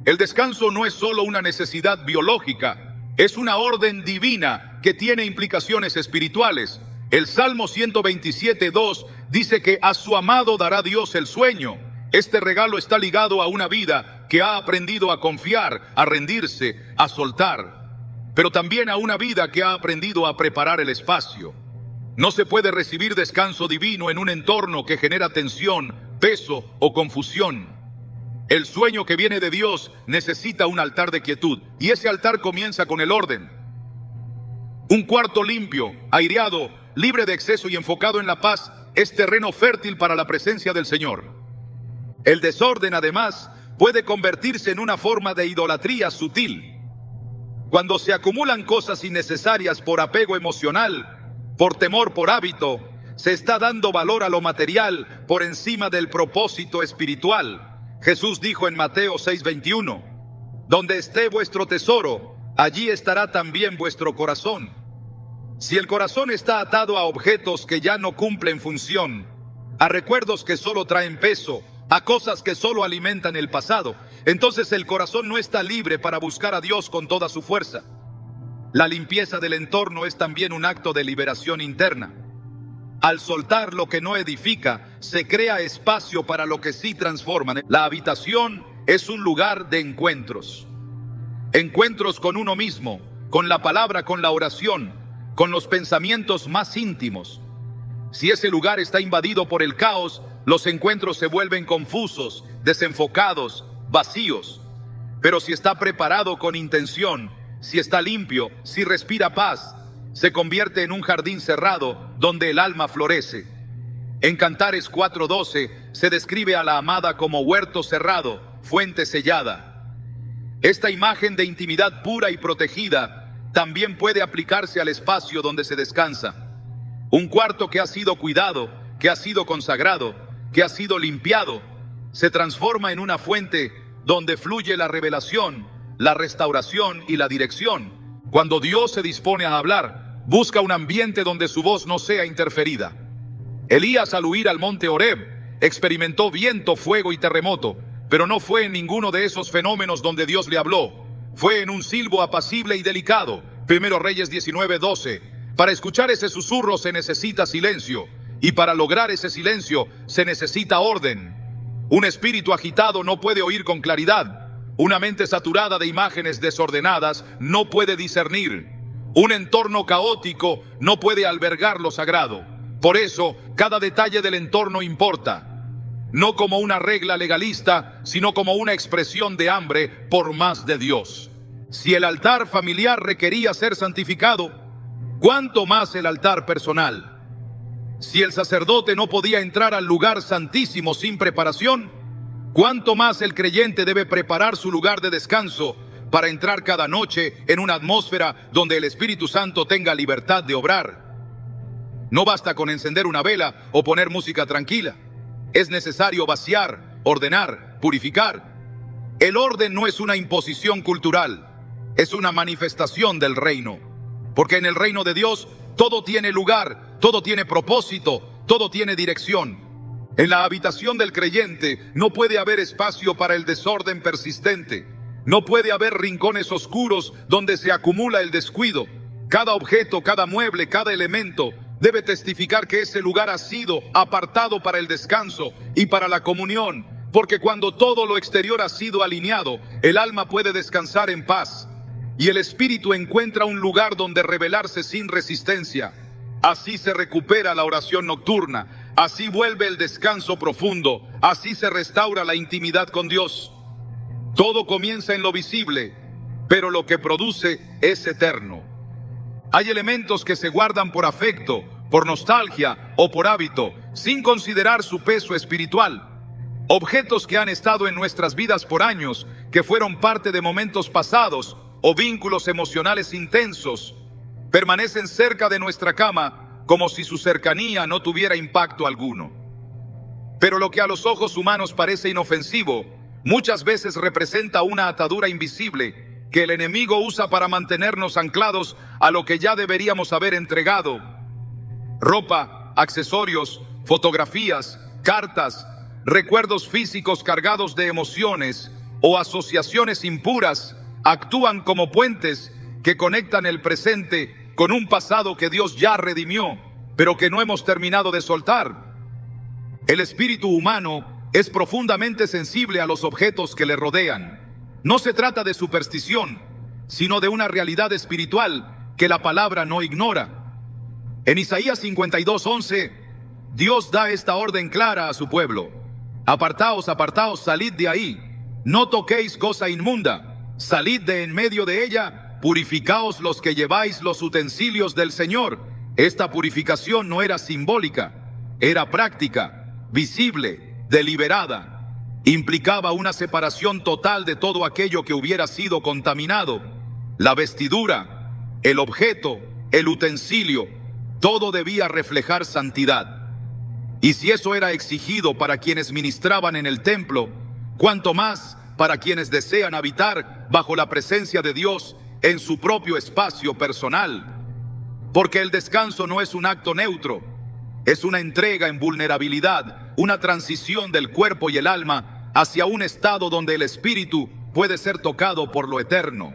El descanso no es solo una necesidad biológica, es una orden divina que tiene implicaciones espirituales. El Salmo 127:2 dice que a su amado dará Dios el sueño. Este regalo está ligado a una vida que ha aprendido a confiar, a rendirse, a soltar, pero también a una vida que ha aprendido a preparar el espacio. No se puede recibir descanso divino en un entorno que genera tensión, peso o confusión. El sueño que viene de Dios necesita un altar de quietud, y ese altar comienza con el orden. Un cuarto limpio, aireado, libre de exceso y enfocado en la paz es terreno fértil para la presencia del Señor. El desorden, además, puede convertirse en una forma de idolatría sutil. Cuando se acumulan cosas innecesarias por apego emocional, por temor, por hábito, se está dando valor a lo material por encima del propósito espiritual. Jesús dijo en Mateo 6:21, donde esté vuestro tesoro, allí estará también vuestro corazón. Si el corazón está atado a objetos que ya no cumplen función, a recuerdos que solo traen peso, a cosas que solo alimentan el pasado, entonces el corazón no está libre para buscar a Dios con toda su fuerza. La limpieza del entorno es también un acto de liberación interna. Al soltar lo que no edifica, se crea espacio para lo que sí transforma. La habitación es un lugar de encuentros. Encuentros con uno mismo, con la palabra, con la oración, con los pensamientos más íntimos. Si ese lugar está invadido por el caos, los encuentros se vuelven confusos, desenfocados, vacíos. Pero si está preparado con intención, si está limpio, si respira paz, se convierte en un jardín cerrado donde el alma florece. En Cantares 4:12 se describe a la amada como huerto cerrado, fuente sellada. Esta imagen de intimidad pura y protegida también puede aplicarse al espacio donde se descansa. Un cuarto que ha sido cuidado, que ha sido consagrado, que ha sido limpiado, se transforma en una fuente donde fluye la revelación, la restauración y la dirección. Cuando Dios se dispone a hablar, busca un ambiente donde su voz no sea interferida. Elías, al huir al monte Horeb, experimentó viento, fuego y terremoto, pero no fue en ninguno de esos fenómenos donde Dios le habló. Fue en un silbo apacible y delicado. 1 Reyes 19:12. Para escuchar ese susurro se necesita silencio, y para lograr ese silencio se necesita orden. Un espíritu agitado no puede oír con claridad. Una mente saturada de imágenes desordenadas no puede discernir. Un entorno caótico no puede albergar lo sagrado. Por eso, cada detalle del entorno importa. No como una regla legalista, sino como una expresión de hambre por más de Dios. Si el altar familiar requería ser santificado, ¿cuánto más el altar personal? Si el sacerdote no podía entrar al lugar santísimo sin preparación, ¿cuánto más el creyente debe preparar su lugar de descanso para entrar cada noche en una atmósfera donde el Espíritu Santo tenga libertad de obrar? No basta con encender una vela o poner música tranquila. Es necesario vaciar, ordenar, purificar. El orden no es una imposición cultural, es una manifestación del reino. Porque en el reino de Dios todo tiene lugar, todo tiene propósito, todo tiene dirección. En la habitación del creyente no puede haber espacio para el desorden persistente. No puede haber rincones oscuros donde se acumula el descuido. Cada objeto, cada mueble, cada elemento debe testificar que ese lugar ha sido apartado para el descanso y para la comunión, porque cuando todo lo exterior ha sido alineado, el alma puede descansar en paz y el espíritu encuentra un lugar donde revelarse sin resistencia. Así se recupera la oración nocturna, así vuelve el descanso profundo, así se restaura la intimidad con Dios. Todo comienza en lo visible, pero lo que produce es eterno. Hay elementos que se guardan por afecto, por nostalgia o por hábito, sin considerar su peso espiritual. Objetos que han estado en nuestras vidas por años, que fueron parte de momentos pasados o vínculos emocionales intensos, permanecen cerca de nuestra cama como si su cercanía no tuviera impacto alguno. Pero lo que a los ojos humanos parece inofensivo, muchas veces representa una atadura invisible que el enemigo usa para mantenernos anclados a lo que ya deberíamos haber entregado. Ropa, accesorios, fotografías, cartas, recuerdos físicos cargados de emociones o asociaciones impuras actúan como puentes que conectan el presente con un pasado que Dios ya redimió, pero que no hemos terminado de soltar. El espíritu humano es profundamente sensible a los objetos que le rodean. No se trata de superstición, sino de una realidad espiritual que la palabra no ignora. En Isaías 52:11, Dios da esta orden clara a su pueblo: apartaos, apartaos, salid de ahí, no toquéis cosa inmunda, salid de en medio de ella, purificaos los que lleváis los utensilios del Señor. Esta purificación no era simbólica, era práctica, visible, deliberada. Implicaba una separación total de todo aquello que hubiera sido contaminado. La vestidura, el objeto, el utensilio, todo debía reflejar santidad. Y si eso era exigido para quienes ministraban en el templo, cuanto más para quienes desean habitar bajo la presencia de Dios en su propio espacio personal. Porque el descanso no es un acto neutro, es una entrega en vulnerabilidad, una transición del cuerpo y el alma hacia un estado donde el espíritu puede ser tocado por lo eterno.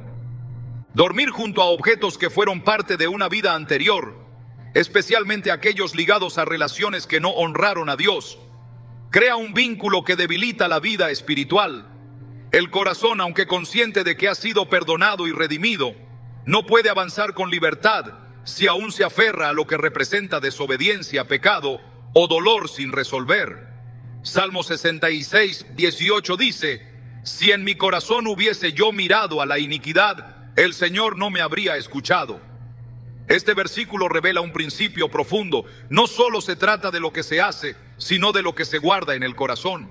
Dormir junto a objetos que fueron parte de una vida anterior, especialmente aquellos ligados a relaciones que no honraron a Dios, crea un vínculo que debilita la vida espiritual. El corazón, aunque consciente de que ha sido perdonado y redimido, no puede avanzar con libertad si aún se aferra a lo que representa desobediencia, pecado o dolor sin resolver. Salmo 66:18 dice: si en mi corazón hubiese yo mirado a la iniquidad, el Señor no me habría escuchado. Este versículo revela un principio profundo. No solo se trata de lo que se hace, sino de lo que se guarda en el corazón.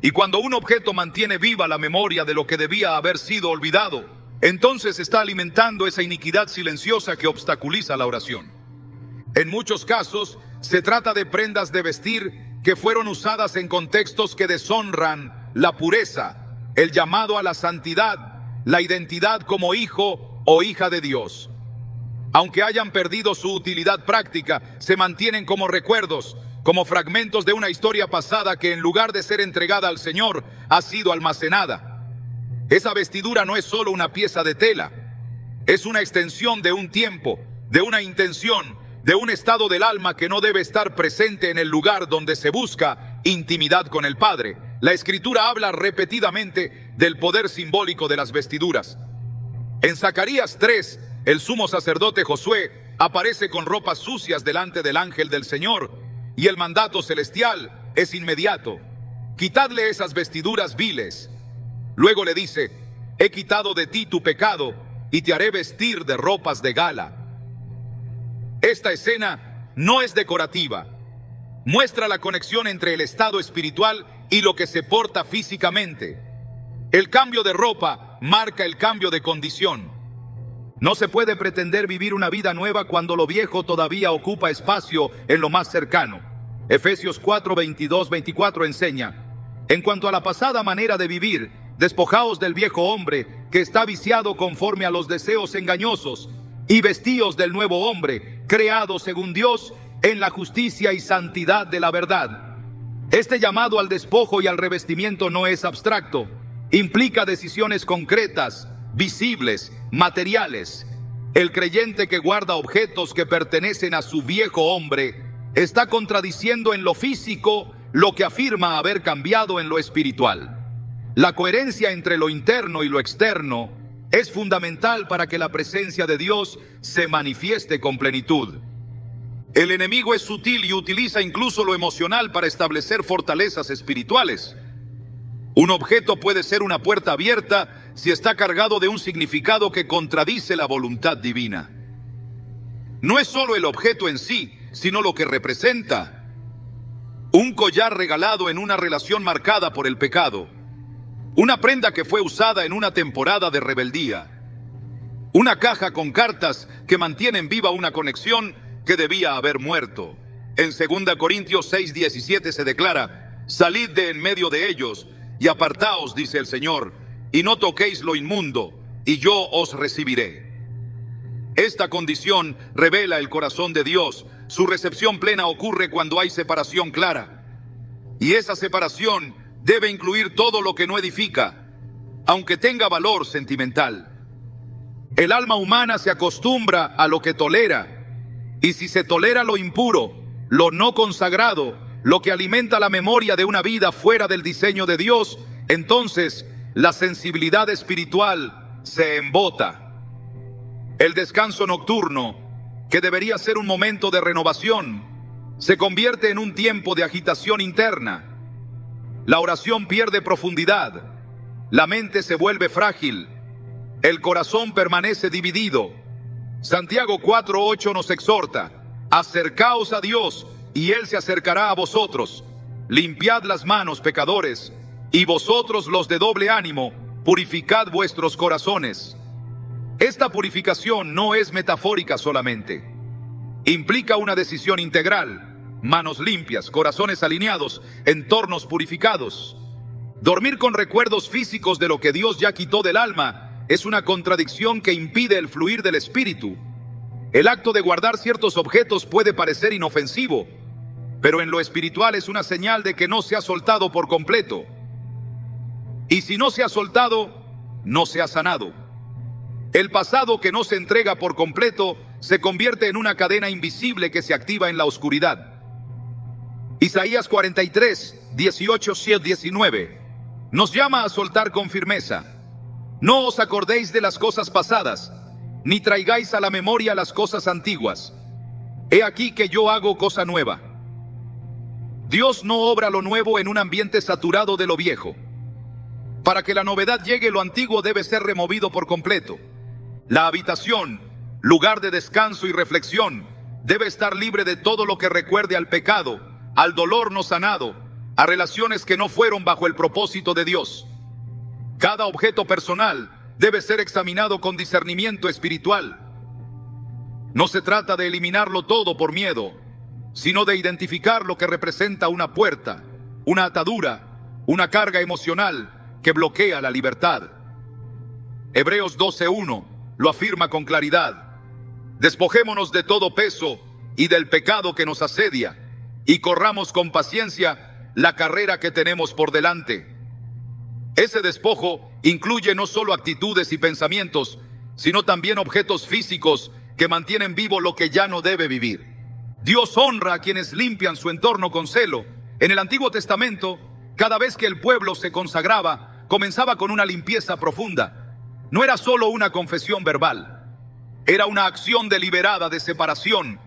Y cuando un objeto mantiene viva la memoria de lo que debía haber sido olvidado, entonces está alimentando esa iniquidad silenciosa que obstaculiza la oración. En muchos casos, se trata de prendas de vestir que fueron usadas en contextos que deshonran la pureza, el llamado a la santidad, la identidad como hijo o hija de Dios. Aunque hayan perdido su utilidad práctica, se mantienen como recuerdos, como fragmentos de una historia pasada que en lugar de ser entregada al Señor, ha sido almacenada. Esa vestidura no es solo una pieza de tela, es una extensión de un tiempo, de una intención, de un estado del alma que no debe estar presente en el lugar donde se busca intimidad con el Padre. La Escritura habla repetidamente del poder simbólico de las vestiduras. En Zacarías 3, el sumo sacerdote Josué aparece con ropas sucias delante del ángel del Señor, y el mandato celestial es inmediato: quitadle esas vestiduras viles. Luego le dice: he quitado de ti tu pecado y te haré vestir de ropas de gala. Esta escena no es decorativa. Muestra la conexión entre el estado espiritual y lo que se porta físicamente. El cambio de ropa marca el cambio de condición. No se puede pretender vivir una vida nueva cuando lo viejo todavía ocupa espacio en lo más cercano. Efesios 4:22-24 enseña: en cuanto a la pasada manera de vivir, despojaos del viejo hombre que está viciado conforme a los deseos engañosos, y vestíos del nuevo hombre, creado según Dios en la justicia y santidad de la verdad. Este llamado al despojo y al revestimiento no es abstracto, implica decisiones concretas, visibles, materiales. El creyente que guarda objetos que pertenecen a su viejo hombre está contradiciendo en lo físico lo que afirma haber cambiado en lo espiritual. La coherencia entre lo interno y lo externo es fundamental para que la presencia de Dios se manifieste con plenitud. El enemigo es sutil y utiliza incluso lo emocional para establecer fortalezas espirituales. Un objeto puede ser una puerta abierta si está cargado de un significado que contradice la voluntad divina. No es solo el objeto en sí, sino lo que representa. Un collar regalado en una relación marcada por el pecado. Una prenda que fue usada en una temporada de rebeldía. Una caja con cartas que mantienen viva una conexión que debía haber muerto. En 2 Corintios 6:17 se declara: salid de en medio de ellos y apartaos, dice el Señor, y no toquéis lo inmundo, y yo os recibiré. Esta condición revela el corazón de Dios. Su recepción plena ocurre cuando hay separación clara. Y esa separación debe incluir todo lo que no edifica, aunque tenga valor sentimental. El alma humana se acostumbra a lo que tolera, y si se tolera lo impuro, lo no consagrado, lo que alimenta la memoria de una vida fuera del diseño de Dios, entonces la sensibilidad espiritual se embota. El descanso nocturno, que debería ser un momento de renovación, se convierte en un tiempo de agitación interna. La oración pierde profundidad, la mente se vuelve frágil, el corazón permanece dividido. Santiago 4:8 nos exhorta: acercaos a Dios, y Él se acercará a vosotros. Limpiad las manos, pecadores, y vosotros los de doble ánimo, purificad vuestros corazones. Esta purificación no es metafórica solamente. Implica una decisión integral: manos limpias, corazones alineados, entornos purificados. Dormir con recuerdos físicos de lo que Dios ya quitó del alma es una contradicción que impide el fluir del espíritu. El acto de guardar ciertos objetos puede parecer inofensivo, pero en lo espiritual es una señal de que no se ha soltado por completo. Y si no se ha soltado, no se ha sanado. El pasado que no se entrega por completo se convierte en una cadena invisible que se activa en la oscuridad. Isaías 43, 18, 19 nos llama a soltar con firmeza. No os acordéis de las cosas pasadas, ni traigáis a la memoria las cosas antiguas. He aquí que yo hago cosa nueva. Dios no obra lo nuevo en un ambiente saturado de lo viejo. Para que la novedad llegue, lo antiguo debe ser removido por completo. La habitación, lugar de descanso y reflexión, debe estar libre de todo lo que recuerde al pecado, al dolor no sanado, a relaciones que no fueron bajo el propósito de Dios. Cada objeto personal debe ser examinado con discernimiento espiritual. No se trata de eliminarlo todo por miedo, sino de identificar lo que representa una puerta, una atadura, una carga emocional que bloquea la libertad. Hebreos 12:1 lo afirma con claridad: despojémonos de todo peso y del pecado que nos asedia, y corramos con paciencia la carrera que tenemos por delante. Ese despojo incluye no solo actitudes y pensamientos, sino también objetos físicos que mantienen vivo lo que ya no debe vivir. Dios honra a quienes limpian su entorno con celo. En el Antiguo Testamento, cada vez que el pueblo se consagraba, comenzaba con una limpieza profunda. No era solo una confesión verbal, era una acción deliberada de separación,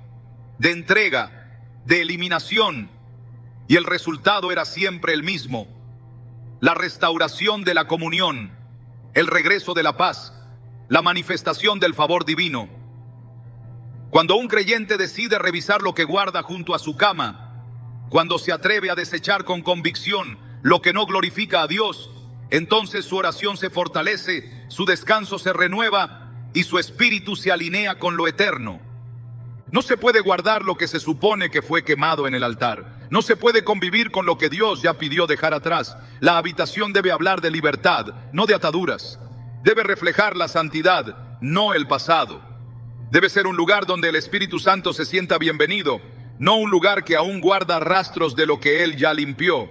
de entrega, de eliminación, y el resultado era siempre el mismo: la restauración de la comunión, el regreso de la paz, la manifestación del favor divino. Cuando un creyente decide revisar lo que guarda junto a su cama, cuando se atreve a desechar con convicción lo que no glorifica a Dios, entonces su oración se fortalece, su descanso se renueva y su espíritu se alinea con lo eterno. No se puede guardar lo que se supone que fue quemado en el altar. No se puede convivir con lo que Dios ya pidió dejar atrás. La habitación debe hablar de libertad, no de ataduras. Debe reflejar la santidad, no el pasado. Debe ser un lugar donde el Espíritu Santo se sienta bienvenido, no un lugar que aún guarda rastros de lo que Él ya limpió.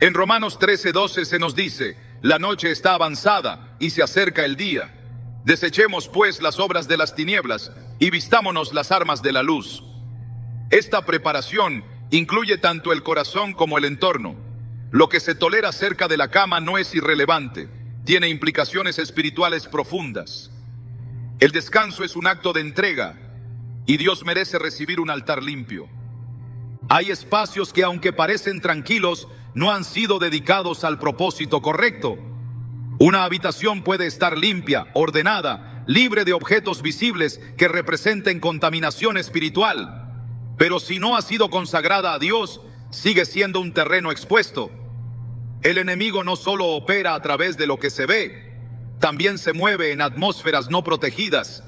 En Romanos 13:12 se nos dice: la noche está avanzada y se acerca el día. Desechemos pues las obras de las tinieblas y vistámonos las armas de la luz. Esta preparación incluye tanto el corazón como el entorno. Lo que se tolera cerca de la cama no es irrelevante, tiene implicaciones espirituales profundas. El descanso es un acto de entrega y Dios merece recibir un altar limpio. Hay espacios que, aunque parecen tranquilos, no han sido dedicados al propósito correcto. Una habitación puede estar limpia, ordenada, libre de objetos visibles que representen contaminación espiritual, pero si no ha sido consagrada a Dios, sigue siendo un terreno expuesto. El enemigo no solo opera a través de lo que se ve, también se mueve en atmósferas no protegidas.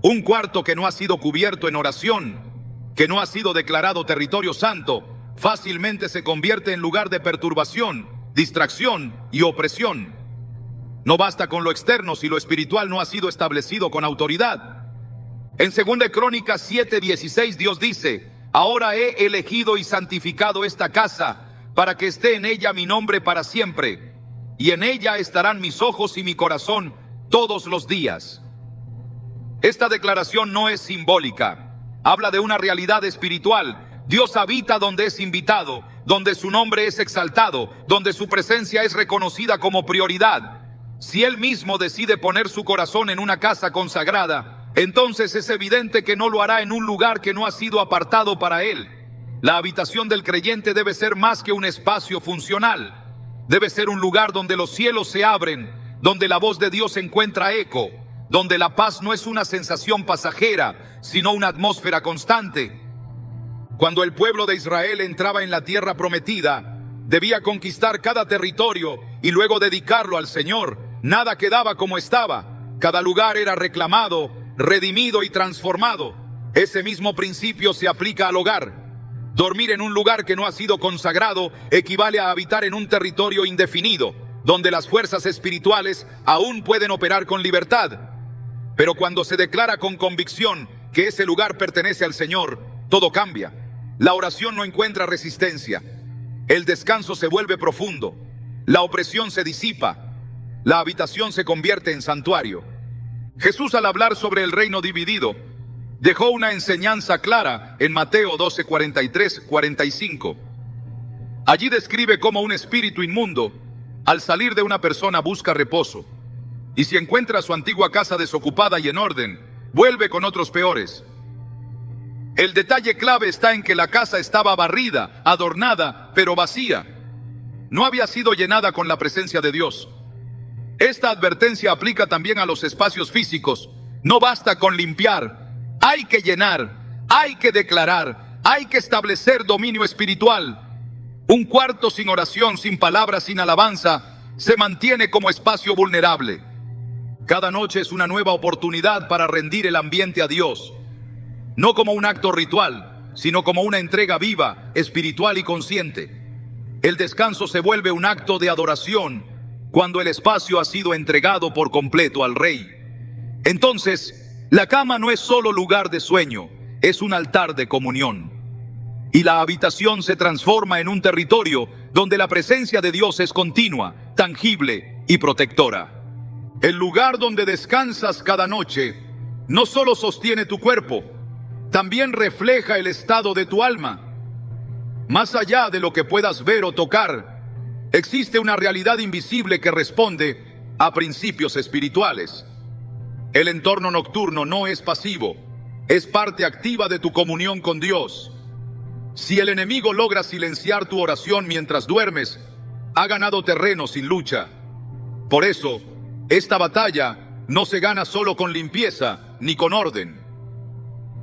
Un cuarto que no ha sido cubierto en oración, que no ha sido declarado territorio santo, fácilmente se convierte en lugar de perturbación, distracción y opresión. No basta con lo externo si lo espiritual no ha sido establecido con autoridad. En 2 Crónicas 7:16 Dios dice: ahora he elegido y santificado esta casa para que esté en ella mi nombre para siempre, y en ella estarán mis ojos y mi corazón todos los días. Esta declaración no es simbólica, habla de una realidad espiritual. Dios habita donde es invitado, donde su nombre es exaltado, donde su presencia es reconocida como prioridad. Si Él mismo decide poner su corazón en una casa consagrada, entonces es evidente que no lo hará en un lugar que no ha sido apartado para Él. La habitación del creyente debe ser más que un espacio funcional. Debe ser un lugar donde los cielos se abren, donde la voz de Dios encuentra eco, donde la paz no es una sensación pasajera, sino una atmósfera constante. Cuando el pueblo de Israel entraba en la tierra prometida, debía conquistar cada territorio y luego dedicarlo al Señor. Nada quedaba como estaba. Cada lugar era reclamado, redimido y transformado. Ese mismo principio se aplica al hogar. Dormir en un lugar que no ha sido consagrado equivale a habitar en un territorio indefinido, donde las fuerzas espirituales aún pueden operar con libertad. Pero cuando se declara con convicción que ese lugar pertenece al Señor, todo cambia. La oración no encuentra resistencia. El descanso se vuelve profundo. La opresión se disipa. La habitación se convierte en santuario. Jesús, al hablar sobre el reino dividido, dejó una enseñanza clara en Mateo 12:43-45. Allí describe cómo un espíritu inmundo, al salir de una persona, busca reposo. Y si encuentra su antigua casa desocupada y en orden, vuelve con otros peores. El detalle clave está en que la casa estaba barrida, adornada, pero vacía. No había sido llenada con la presencia de Dios. Esta advertencia aplica también a los espacios físicos. No basta con limpiar. Hay que llenar, hay que declarar, hay que establecer dominio espiritual. Un cuarto sin oración, sin palabras, sin alabanza, se mantiene como espacio vulnerable. Cada noche es una nueva oportunidad para rendir el ambiente a Dios. No como un acto ritual, sino como una entrega viva, espiritual y consciente. El descanso se vuelve un acto de adoración cuando el espacio ha sido entregado por completo al Rey. Entonces, la cama no es solo lugar de sueño, es un altar de comunión. Y la habitación se transforma en un territorio donde la presencia de Dios es continua, tangible y protectora. El lugar donde descansas cada noche no solo sostiene tu cuerpo, también refleja el estado de tu alma. Más allá de lo que puedas ver o tocar, existe una realidad invisible que responde a principios espirituales. El entorno nocturno no es pasivo, es parte activa de tu comunión con Dios. Si el enemigo logra silenciar tu oración mientras duermes, ha ganado terreno sin lucha. Por eso, esta batalla no se gana solo con limpieza ni con orden.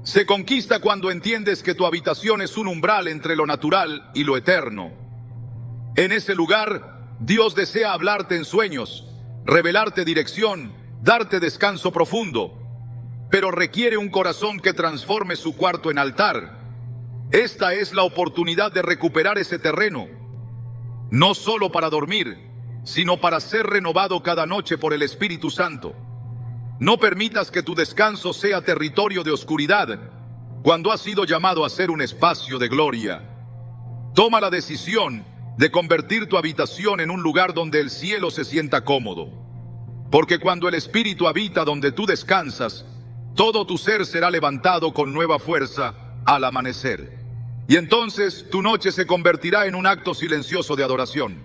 Se conquista cuando entiendes que tu habitación es un umbral entre lo natural y lo eterno. En ese lugar, Dios desea hablarte en sueños, revelarte dirección, darte descanso profundo, pero requiere un corazón que transforme su cuarto en altar. Esta es la oportunidad de recuperar ese terreno, no solo para dormir, sino para ser renovado cada noche por el Espíritu Santo. No permitas que tu descanso sea territorio de oscuridad, cuando has sido llamado a ser un espacio de gloria. Toma la decisión de convertir tu habitación en un lugar donde el cielo se sienta cómodo. Porque cuando el Espíritu habita donde tú descansas, todo tu ser será levantado con nueva fuerza al amanecer. Y entonces tu noche se convertirá en un acto silencioso de adoración.